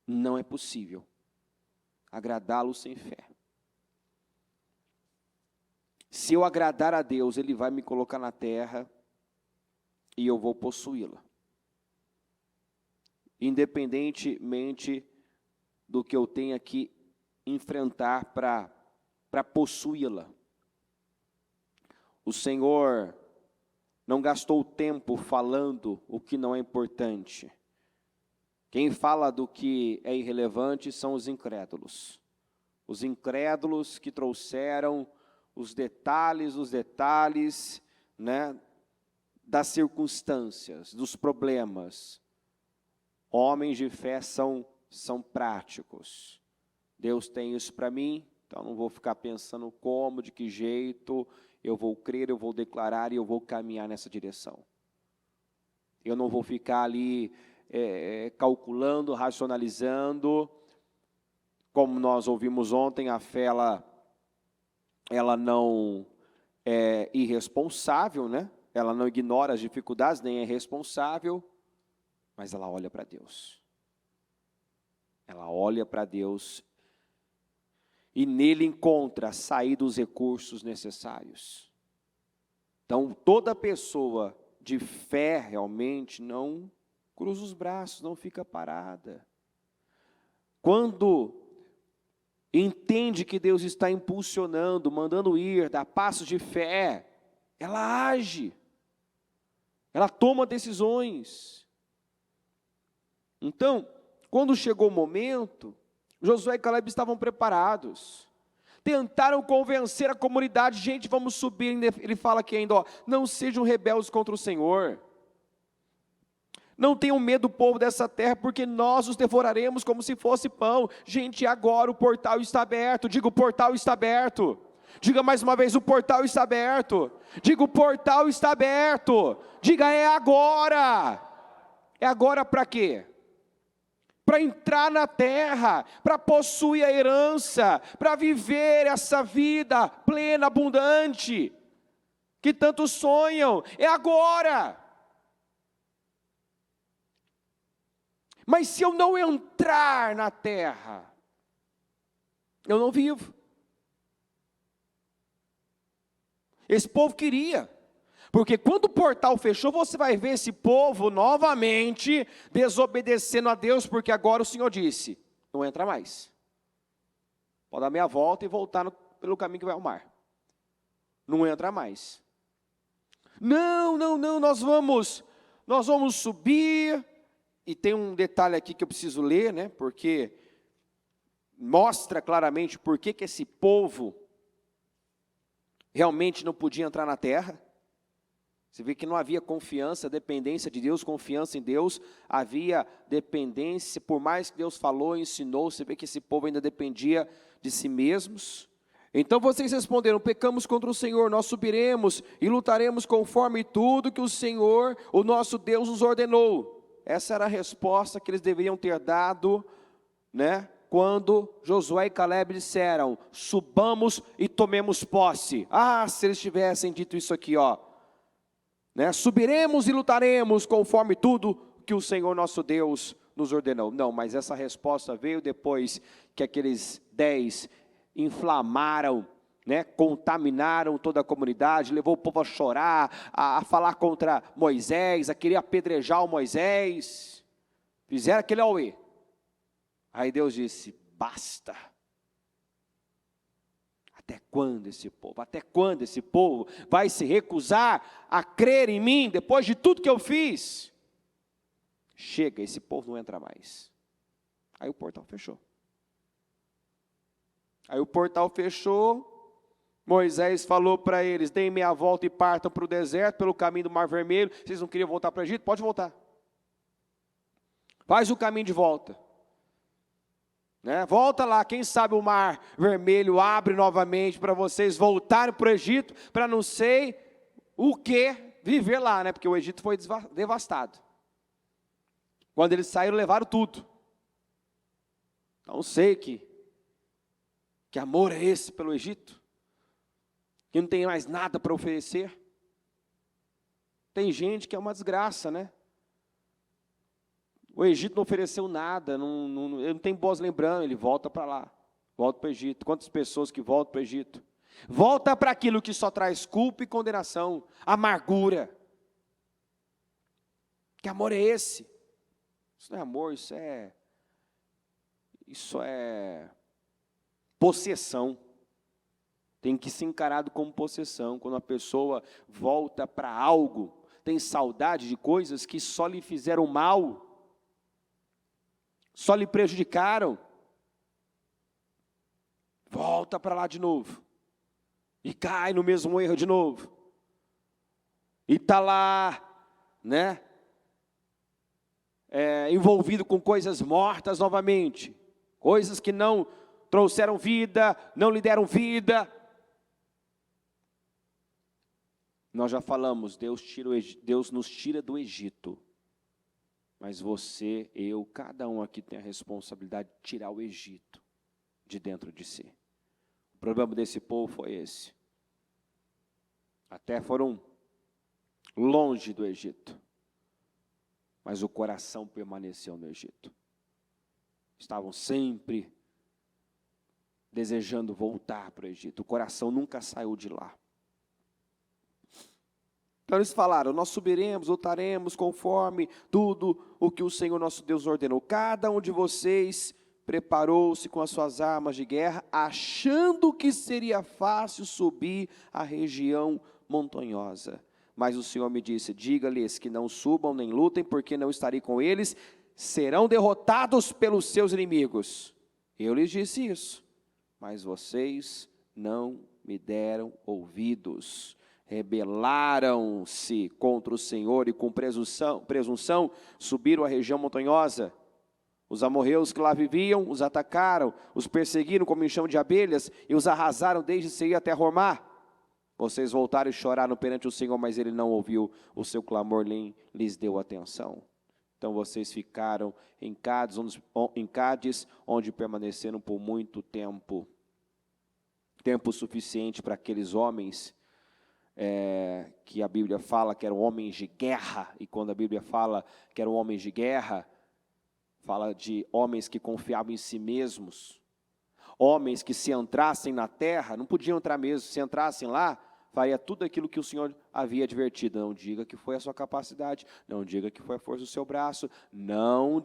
Não é possível agradá-lo sem fé. Se eu agradar a Deus, Ele vai me colocar na terra e eu vou possuí-la. Independentemente do que eu tenha que enfrentar para possuí-la. O Senhor não gastou tempo falando o que não é importante. Quem fala do que é irrelevante são os incrédulos. Os incrédulos que trouxeram os detalhes, né, das circunstâncias, dos problemas. Homens de fé são práticos. Deus tem isso para mim, então não vou ficar pensando como, de que jeito, eu vou crer, eu vou declarar e eu vou caminhar nessa direção. Eu não vou ficar ali calculando, racionalizando, como nós ouvimos ontem, a fé ela não é irresponsável, né? Ela não ignora as dificuldades, nem é responsável, mas ela olha para Deus. Ela olha para Deus e nele encontra a saída dos recursos necessários. Então, toda pessoa de fé realmente não cruza os braços, não fica parada. Quando entende que Deus está impulsionando, mandando ir, dá passos de fé, ela age, ela toma decisões. Então, quando chegou o momento, Josué e Caleb estavam preparados, tentaram convencer a comunidade, gente, vamos subir, ele fala aqui ainda, não sejam rebeldes contra o Senhor, não tenham medo do povo dessa terra, porque nós os devoraremos como se fosse pão. Gente, agora o portal está aberto, diga o portal está aberto, diga mais uma vez, o portal está aberto, diga o portal está aberto, diga é agora para quê? Para entrar na terra, para possuir a herança, para viver essa vida plena, abundante, que tantos sonham, é agora. Mas se eu não entrar na terra, eu não vivo. Esse povo queria. Porque quando o portal fechou, você vai ver esse povo novamente desobedecendo a Deus, porque agora o Senhor disse, não entra mais. Pode dar meia volta e voltar pelo caminho que vai ao mar. Não entra mais. Não, nós vamos subir. E tem um detalhe aqui que eu preciso ler, né? Porque mostra claramente por que esse povo realmente não podia entrar na terra. Você vê que não havia confiança, dependência de Deus, confiança em Deus, havia dependência, por mais que Deus falou, ensinou, você vê que esse povo ainda dependia de si mesmos. Então vocês responderam, pecamos contra o Senhor, nós subiremos e lutaremos conforme tudo que o Senhor, o nosso Deus, nos ordenou. Essa era a resposta que eles deveriam ter dado, né, quando Josué e Caleb disseram: subamos e tomemos posse. Ah, se eles tivessem dito isso aqui, ó, né? Subiremos e lutaremos conforme tudo que o Senhor nosso Deus nos ordenou. Não, mas essa resposta veio depois que aqueles 10 inflamaram, né, contaminaram toda a comunidade, levou o povo a chorar, a falar contra Moisés, a querer apedrejar o Moisés, fizeram aquele auê. Aí Deus disse: basta. Até quando esse povo vai se recusar a crer em mim, depois de tudo que eu fiz? Chega, esse povo não entra mais. Aí o portal fechou. Moisés falou para eles: deem meia volta e partam para o deserto, pelo caminho do Mar Vermelho. Vocês não queriam voltar para o Egito? Pode voltar. Faz o caminho de volta. Né? Volta lá, quem sabe o Mar Vermelho abre novamente para vocês voltarem para o Egito, para não sei o que viver lá, né? Porque o Egito foi devastado. Quando eles saíram, levaram tudo. Então sei que amor é esse pelo Egito, que não tem mais nada para oferecer. Tem gente que é uma desgraça, né? O Egito não ofereceu nada, ele não tem boas lembranças, ele volta para lá, volta para o Egito. Quantas pessoas que voltam para o Egito? Volta para aquilo que só traz culpa e condenação, amargura. Que amor é esse? Isso não é amor, isso é possessão. Tem que ser encarado como possessão. Quando a pessoa volta para algo, tem saudade de coisas que só lhe fizeram mal, só lhe prejudicaram, volta para lá de novo, e cai no mesmo erro de novo, e está lá, né, envolvido com coisas mortas novamente, coisas que não trouxeram vida, não lhe deram vida. Nós já falamos, Deus nos tira do Egito, mas você, eu, cada um aqui tem a responsabilidade de tirar o Egito de dentro de si. O problema desse povo foi esse. Até foram longe do Egito, mas o coração permaneceu no Egito. Estavam sempre desejando voltar para o Egito. O coração nunca saiu de lá. Então eles falaram: nós subiremos, lutaremos conforme tudo o que o Senhor nosso Deus ordenou. Cada um de vocês preparou-se com as suas armas de guerra, achando que seria fácil subir a região montanhosa. Mas o Senhor me disse: diga-lhes que não subam nem lutem, porque não estarei com eles, serão derrotados pelos seus inimigos. Eu lhes disse isso, mas vocês não me deram ouvidos. Rebelaram-se contra o Senhor e com presunção subiram a região montanhosa. Os amorreus que lá viviam os atacaram, os perseguiram como enxame de abelhas e os arrasaram desde Seir até Hormá. Vocês voltaram e choraram perante o Senhor, mas Ele não ouviu o seu clamor, nem lhes deu atenção. Então vocês ficaram em Cádiz, onde permaneceram por muito tempo. Tempo suficiente para aqueles homens que a Bíblia fala que eram homens de guerra, e quando a Bíblia fala que eram homens de guerra, fala de homens que confiavam em si mesmos, homens que se entrassem na terra, não podiam entrar mesmo, se entrassem lá, faria tudo aquilo que o Senhor havia advertido. Não diga que foi a sua capacidade, não diga que foi a força do seu braço, não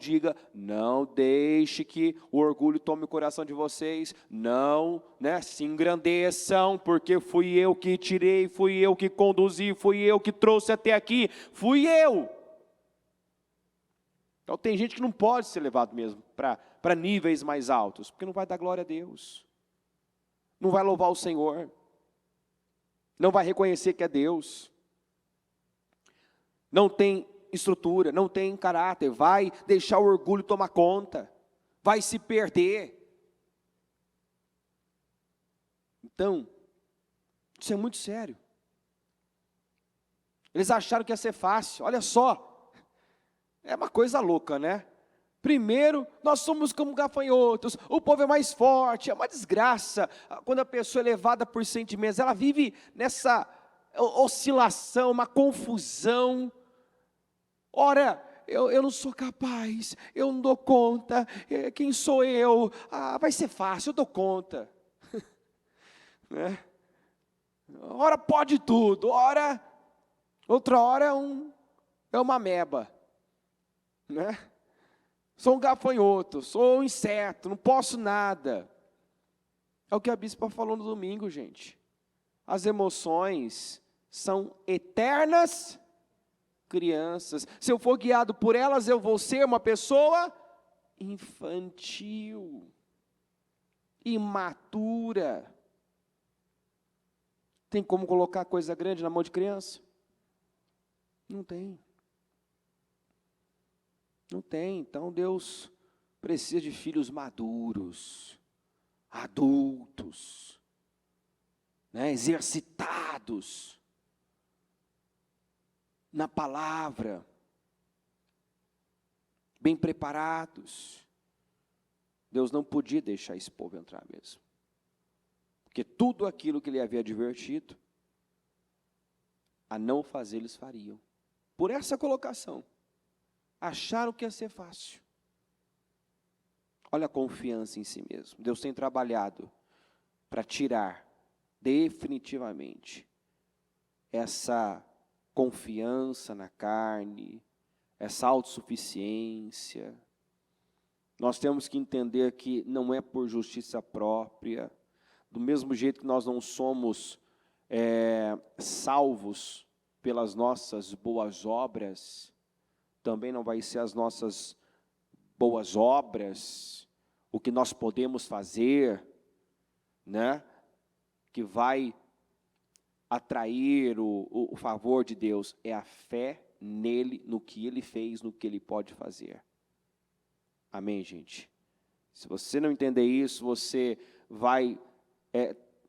deixe que o orgulho tome o coração de vocês, não, né, se engrandeçam, porque fui eu que tirei, fui eu que conduzi, fui eu que trouxe até aqui, fui eu. Então tem gente que não pode ser levado mesmo para níveis mais altos, porque não vai dar glória a Deus, não vai louvar o Senhor, não vai reconhecer que é Deus, não tem estrutura, não tem caráter, vai deixar o orgulho tomar conta, vai se perder. Então, isso é muito sério. Eles acharam que ia ser fácil, olha só, é uma coisa louca, né? Primeiro, nós somos como gafanhotos, o povo é mais forte, é uma desgraça. Quando a pessoa é levada por sentimentos, ela vive nessa oscilação, uma confusão. Ora, eu não sou capaz, eu não dou conta, quem sou eu? Vai ser fácil, eu dou conta. Né? Ora pode tudo, outra hora é uma ameba. Né? Sou um gafanhoto, sou um inseto, não posso nada. É o que a bispa falou no domingo, gente. As emoções são eternas crianças. Se eu for guiado por elas, eu vou ser uma pessoa infantil, imatura. Tem como colocar coisa grande na mão de criança? Não tem. Não tem. Então Deus precisa de filhos maduros, adultos, né, exercitados na palavra, bem preparados. Deus não podia deixar esse povo entrar mesmo, porque tudo aquilo que ele havia advertido a não fazer, eles fariam. Por essa colocação, acharam que ia ser fácil. Olha a confiança em si mesmo. Deus tem trabalhado para tirar definitivamente essa confiança na carne, essa autossuficiência. Nós temos que entender que não é por justiça própria, do mesmo jeito que nós não somos salvos pelas nossas boas obras, também não vai ser as nossas boas obras, o que nós podemos fazer, né, que vai atrair o favor de Deus. É a fé nele, no que ele fez, no que ele pode fazer. Amém, gente? Se você não entender isso, você vai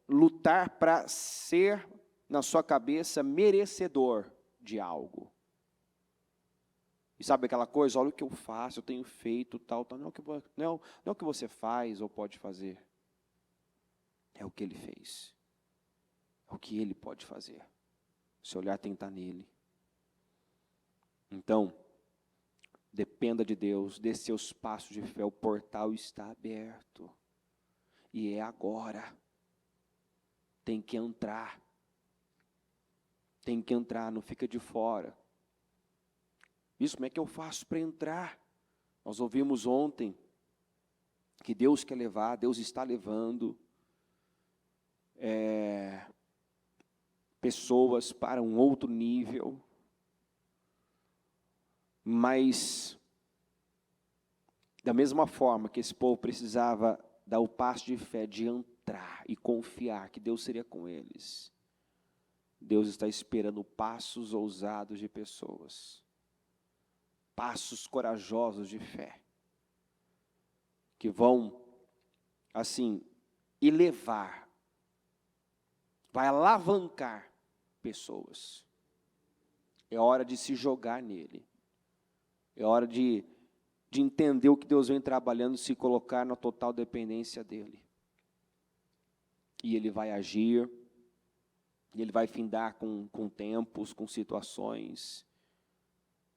lutar para ser, na sua cabeça, merecedor de algo. E sabe aquela coisa, olha o que eu faço, eu tenho feito, tal. Não é o que você faz ou pode fazer. É o que ele fez. É o que ele pode fazer. Seu olhar tem que estar nele. Então, dependa de Deus, dê seus passos de fé, o portal está aberto. E é agora. Tem que entrar. Tem que entrar, não fica de fora. Isso, como é que eu faço para entrar? Nós ouvimos ontem que Deus quer levar, Deus está levando pessoas para um outro nível, mas da mesma forma que esse povo precisava dar o passo de fé, de entrar e confiar que Deus seria com eles, Deus está esperando passos ousados de pessoas, passos corajosos de fé, que vão, assim, elevar, vai alavancar pessoas. É hora de se jogar nele. É hora de entender o que Deus vem trabalhando, se colocar na total dependência dele. E ele vai agir, e ele vai findar com tempos, com situações,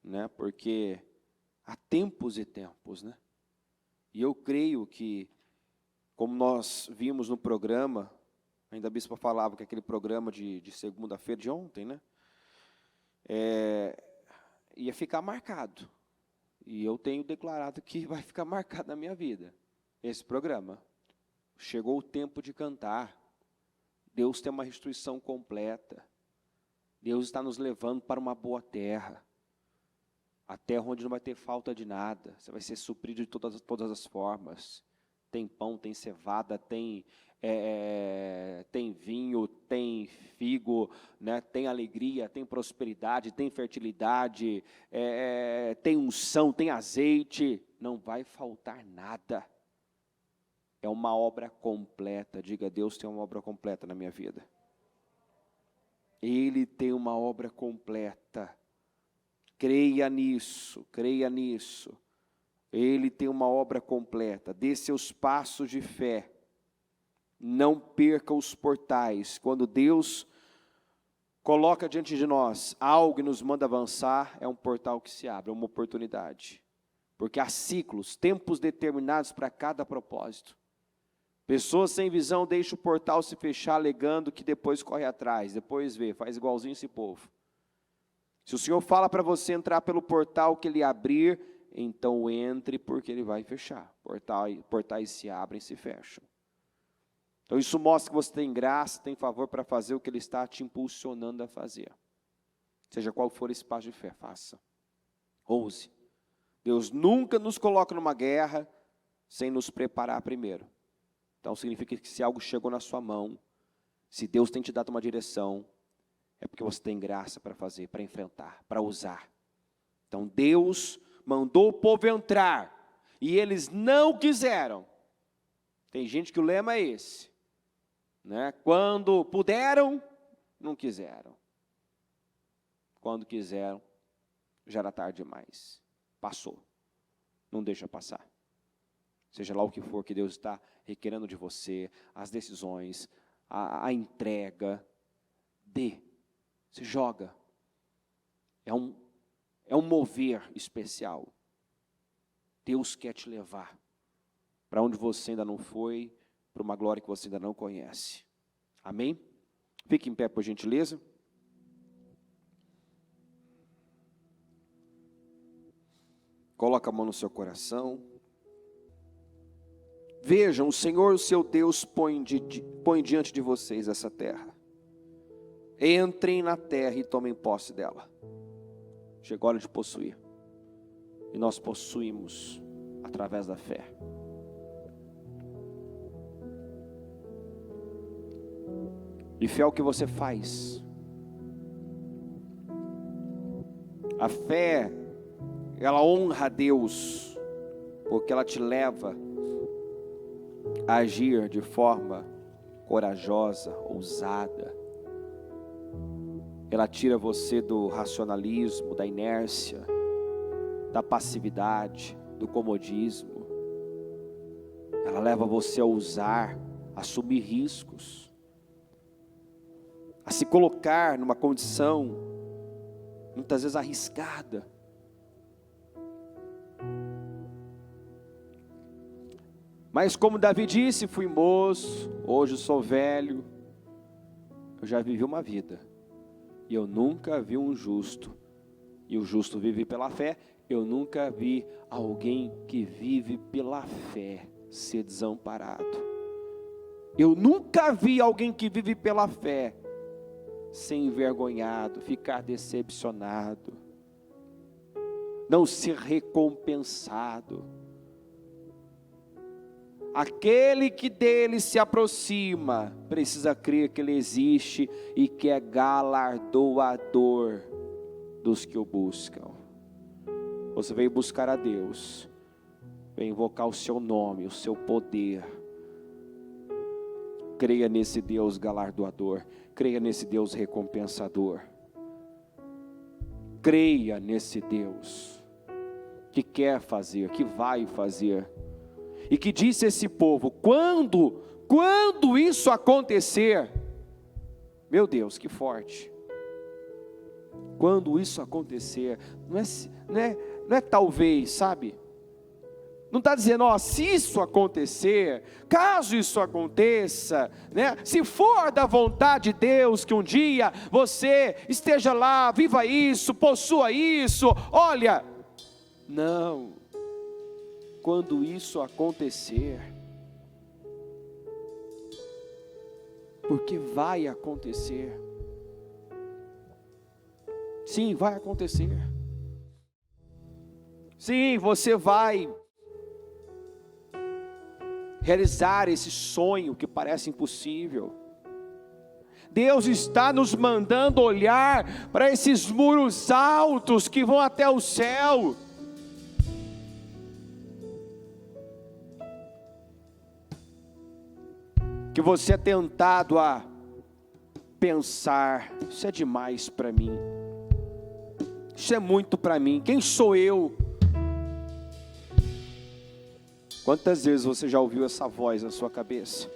né? Porque há tempos e tempos, né? E eu creio que, como nós vimos no programa, ainda a bispa falava que aquele programa de segunda-feira, de ontem, né? Ia ficar marcado. E eu tenho declarado que vai ficar marcado na minha vida, esse programa. Chegou o tempo de cantar. Deus tem uma restituição completa. Deus está nos levando para uma boa terra. A terra onde não vai ter falta de nada. Você vai ser suprido de todas as formas. Tem pão, tem cevada, tem vinho, tem figo, né? Tem alegria, tem prosperidade, tem fertilidade, tem unção, tem azeite. Não vai faltar nada. É uma obra completa. Diga, Deus tem uma obra completa na minha vida. Ele tem uma obra completa. Creia nisso, creia nisso. Ele tem uma obra completa. Dê seus passos de fé. Não perca os portais. Quando Deus coloca diante de nós algo e nos manda avançar, é um portal que se abre, é uma oportunidade. Porque há ciclos, tempos determinados para cada propósito. Pessoas sem visão deixam o portal se fechar, alegando que depois corre atrás, depois vê, faz igualzinho esse povo. Se o Senhor fala para você entrar pelo portal que Ele abrir, então entre, porque Ele vai fechar. Portais se abrem e se fecham. Então isso mostra que você tem graça, tem favor para fazer o que Ele está te impulsionando a fazer. Seja qual for esse passo de fé, faça. Ouse. Deus nunca nos coloca numa guerra sem nos preparar primeiro. Então significa que se algo chegou na sua mão, se Deus tem te dado uma direção, é porque você tem graça para fazer, para enfrentar, para usar. Então Deus mandou o povo entrar, e eles não quiseram. Tem gente que o lema é esse, né? Quando puderam, não quiseram. Quando quiseram, já era tarde demais. Passou. Não deixa passar. Seja lá o que for que Deus está requerendo de você, as decisões, a entrega, se joga. É um mover especial. Deus quer te levar para onde você ainda não foi, para uma glória que você ainda não conhece. Amém? Fique em pé, por gentileza. Coloca a mão no seu coração. Vejam, o Senhor, o seu Deus, põe diante de vocês essa terra. Entrem na terra e tomem posse dela. Chegou a hora de possuir. E nós possuímos através da fé. E fé é o que você faz. A fé, ela honra a Deus, porque ela te leva a agir de forma corajosa, ousada. Ela tira você do racionalismo, da inércia, da passividade, do comodismo. Ela leva você a ousar, a assumir riscos, a se colocar numa condição muitas vezes arriscada. Mas como Davi disse, fui moço, hoje sou velho, eu já vivi uma vida, e eu nunca vi um justo, e o justo vive pela fé, eu nunca vi alguém que vive pela fé ser desamparado. Eu nunca vi alguém que vive pela fé ser envergonhado, ficar decepcionado, não ser recompensado. Aquele que dele se aproxima, precisa crer que ele existe e que é galardoador dos que o buscam. Você veio buscar a Deus, veio invocar o seu nome, o seu poder. Creia nesse Deus galardoador, creia nesse Deus recompensador. Creia nesse Deus que quer fazer, que vai fazer. E que disse esse povo, quando isso acontecer, meu Deus, que forte. Quando isso acontecer, não é talvez, sabe? Não está dizendo, se isso acontecer, caso isso aconteça, né? Se for da vontade de Deus que um dia você esteja lá, viva isso, possua isso, olha, não. Quando isso acontecer, porque vai acontecer. Sim, vai acontecer. Sim, você vai realizar esse sonho que parece impossível. Deus está nos mandando olhar para esses muros altos que vão até o céu. Que você é tentado a pensar, isso é demais para mim, isso é muito para mim, quem sou eu? Quantas vezes você já ouviu essa voz na sua cabeça?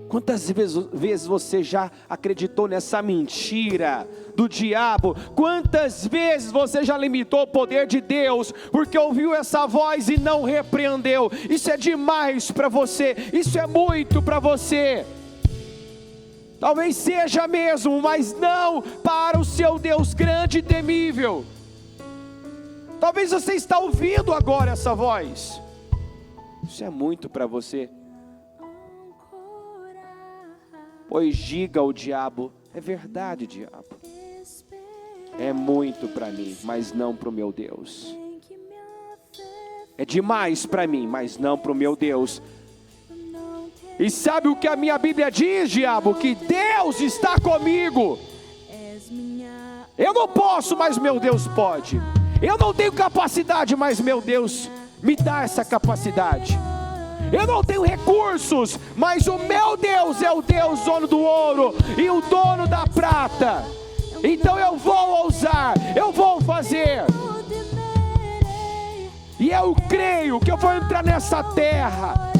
Quantas vezes você já acreditou nessa mentira do diabo? Quantas vezes você já limitou o poder de Deus porque ouviu essa voz e não repreendeu? Isso é demais para você, isso é muito para você. Talvez seja mesmo, mas não para o seu Deus grande e temível. Talvez você está ouvindo agora essa voz. Isso é muito para você. Pois diga ao diabo, é verdade, diabo. É muito para mim, mas não para o meu Deus. É demais para mim, mas não para o meu Deus. E sabe o que a minha Bíblia diz, diabo? Que Deus está comigo. Eu não posso, mas meu Deus pode. Eu não tenho capacidade, mas meu Deus me dá essa capacidade. Eu não tenho recursos, mas o meu Deus é o Deus dono do ouro e o dono da prata. Então eu vou ousar, eu vou fazer. E eu creio que eu vou entrar nessa terra,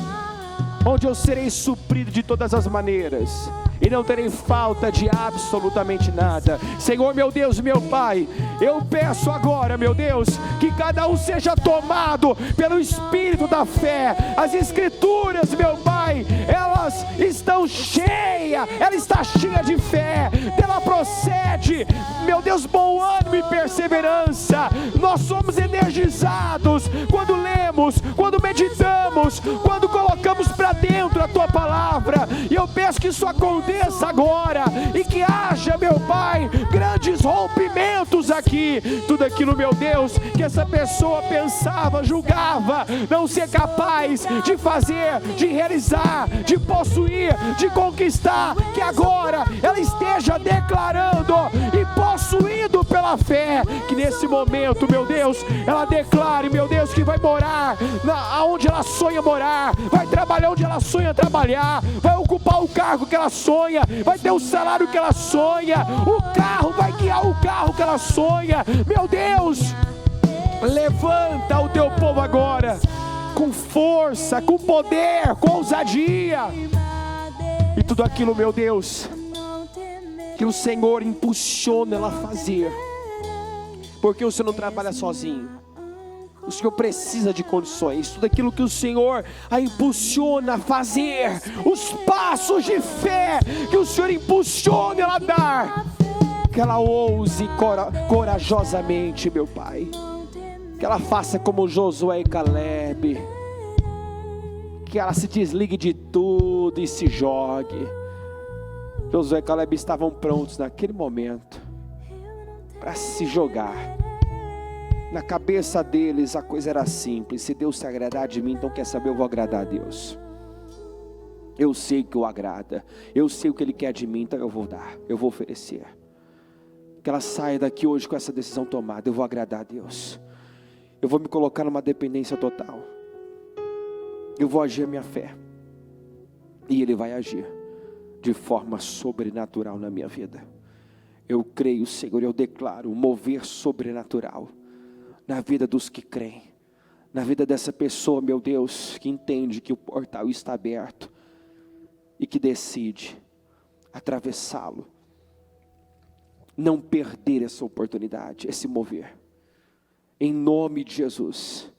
onde eu serei suprido de todas as maneiras, e não terei falta de absolutamente nada. Senhor, meu Deus, meu Pai, eu peço agora, meu Deus, que cada um seja tomado pelo Espírito da fé. As Escrituras, meu Pai, elas estão cheias, ela está cheia de fé, dela procede, meu Deus, bom ânimo e perseverança. Nós somos energizados quando lemos, quando meditamos, quando colocamos para dentro a Tua Palavra, e eu peço que isso aconteça agora, e que haja, meu Pai, grandes rompimentos aqui. Tudo aquilo, meu Deus, que essa pessoa pensava, julgava não ser capaz de fazer, de realizar, de possuir, de conquistar, que agora ela esteja declarando e possuindo pela fé, que nesse momento, meu Deus, ela declare, meu Deus, que vai morar aonde ela sonha morar, vai trabalhar onde ela sonha trabalhar, vai ocupar o cargo que ela sonha, vai ter o salário que ela sonha, o carro, vai guiar o carro que ela sonha. Meu Deus, levanta o teu povo agora, com força, com poder, com ousadia, e tudo aquilo, meu Deus, que o Senhor impulsiona ela a fazer, porque o Senhor não trabalha sozinho. O Senhor precisa de condições, tudo aquilo que o Senhor a impulsiona a fazer, os passos de fé que o Senhor impulsiona ela a dar, que ela ouse corajosamente, meu Pai, que ela faça como Josué e Calebe, que ela se desligue de tudo e se jogue. Josué e Calebe estavam prontos naquele momento para se jogar. Na cabeça deles a coisa era simples: se Deus se agradar de mim, então quer saber, eu vou agradar a Deus. Eu sei que o agrada, eu sei o que Ele quer de mim, então eu vou dar, eu vou oferecer. Que ela saia daqui hoje com essa decisão tomada: eu vou agradar a Deus, eu vou me colocar numa dependência total, eu vou agir a minha fé, e Ele vai agir de forma sobrenatural na minha vida. Eu creio, Senhor, eu declaro um mover sobrenatural na vida dos que creem, na vida dessa pessoa, meu Deus, que entende que o portal está aberto e que decide atravessá-lo, não perder essa oportunidade, esse mover, em nome de Jesus.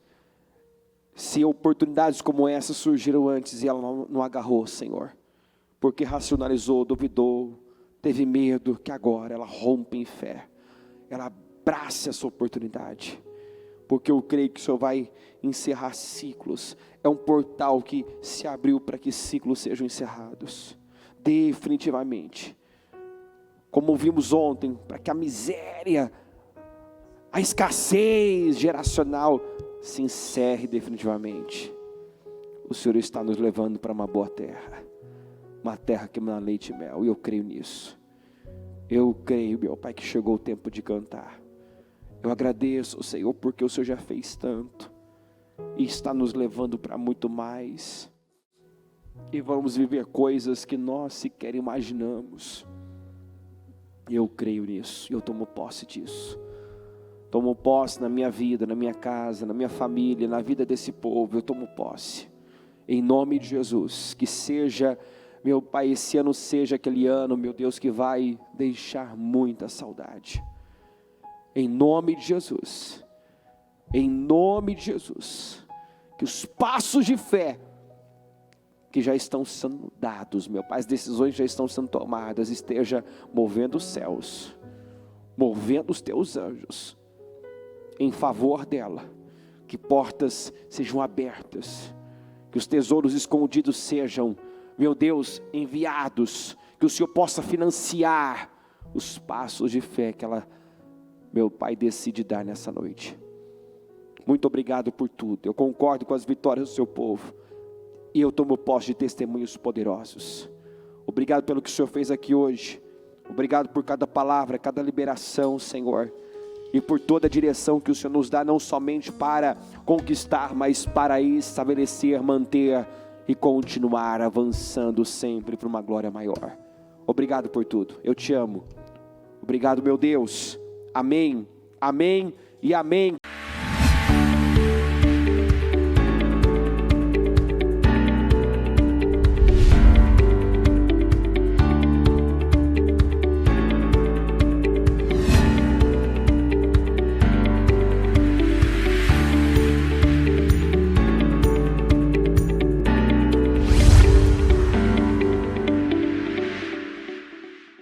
Se oportunidades como essa surgiram antes e ela não agarrou, Senhor, porque racionalizou, duvidou, teve medo, que agora ela rompe em fé, ela abrace essa oportunidade, porque eu creio que o Senhor vai encerrar ciclos. É um portal que se abriu para que ciclos sejam encerrados, definitivamente, como vimos ontem, para que a miséria, a escassez geracional se encerre definitivamente. O Senhor está nos levando para uma boa terra, uma terra que emana leite e mel, e eu creio nisso. Eu creio, meu Pai, que chegou o tempo de cantar. Eu agradeço, Senhor, porque o Senhor já fez tanto e está nos levando para muito mais, e vamos viver coisas que nós sequer imaginamos. Eu creio nisso, eu tomo posse disso. Tomo posse na minha vida, na minha casa, na minha família, na vida desse povo. Eu tomo posse. Em nome de Jesus. Que seja, meu Pai, esse ano seja aquele ano, meu Deus, que vai deixar muita saudade. Em nome de Jesus. Em nome de Jesus. Que os passos de fé que já estão sendo dados, meu Pai, as decisões já estão sendo tomadas, esteja movendo os céus, movendo os teus anjos em favor dela, que portas sejam abertas, que os tesouros escondidos sejam, meu Deus, enviados, que o Senhor possa financiar os passos de fé que ela, meu Pai, decide dar nessa noite. Muito obrigado por tudo, eu concordo com as vitórias do seu povo, e eu tomo posse de testemunhos poderosos. Obrigado pelo que o Senhor fez aqui hoje, obrigado por cada palavra, cada liberação, Senhor, e por toda a direção que o Senhor nos dá, não somente para conquistar, mas para estabelecer, manter e continuar avançando sempre para uma glória maior. Obrigado por tudo, eu te amo. Obrigado, meu Deus. Amém, amém e amém.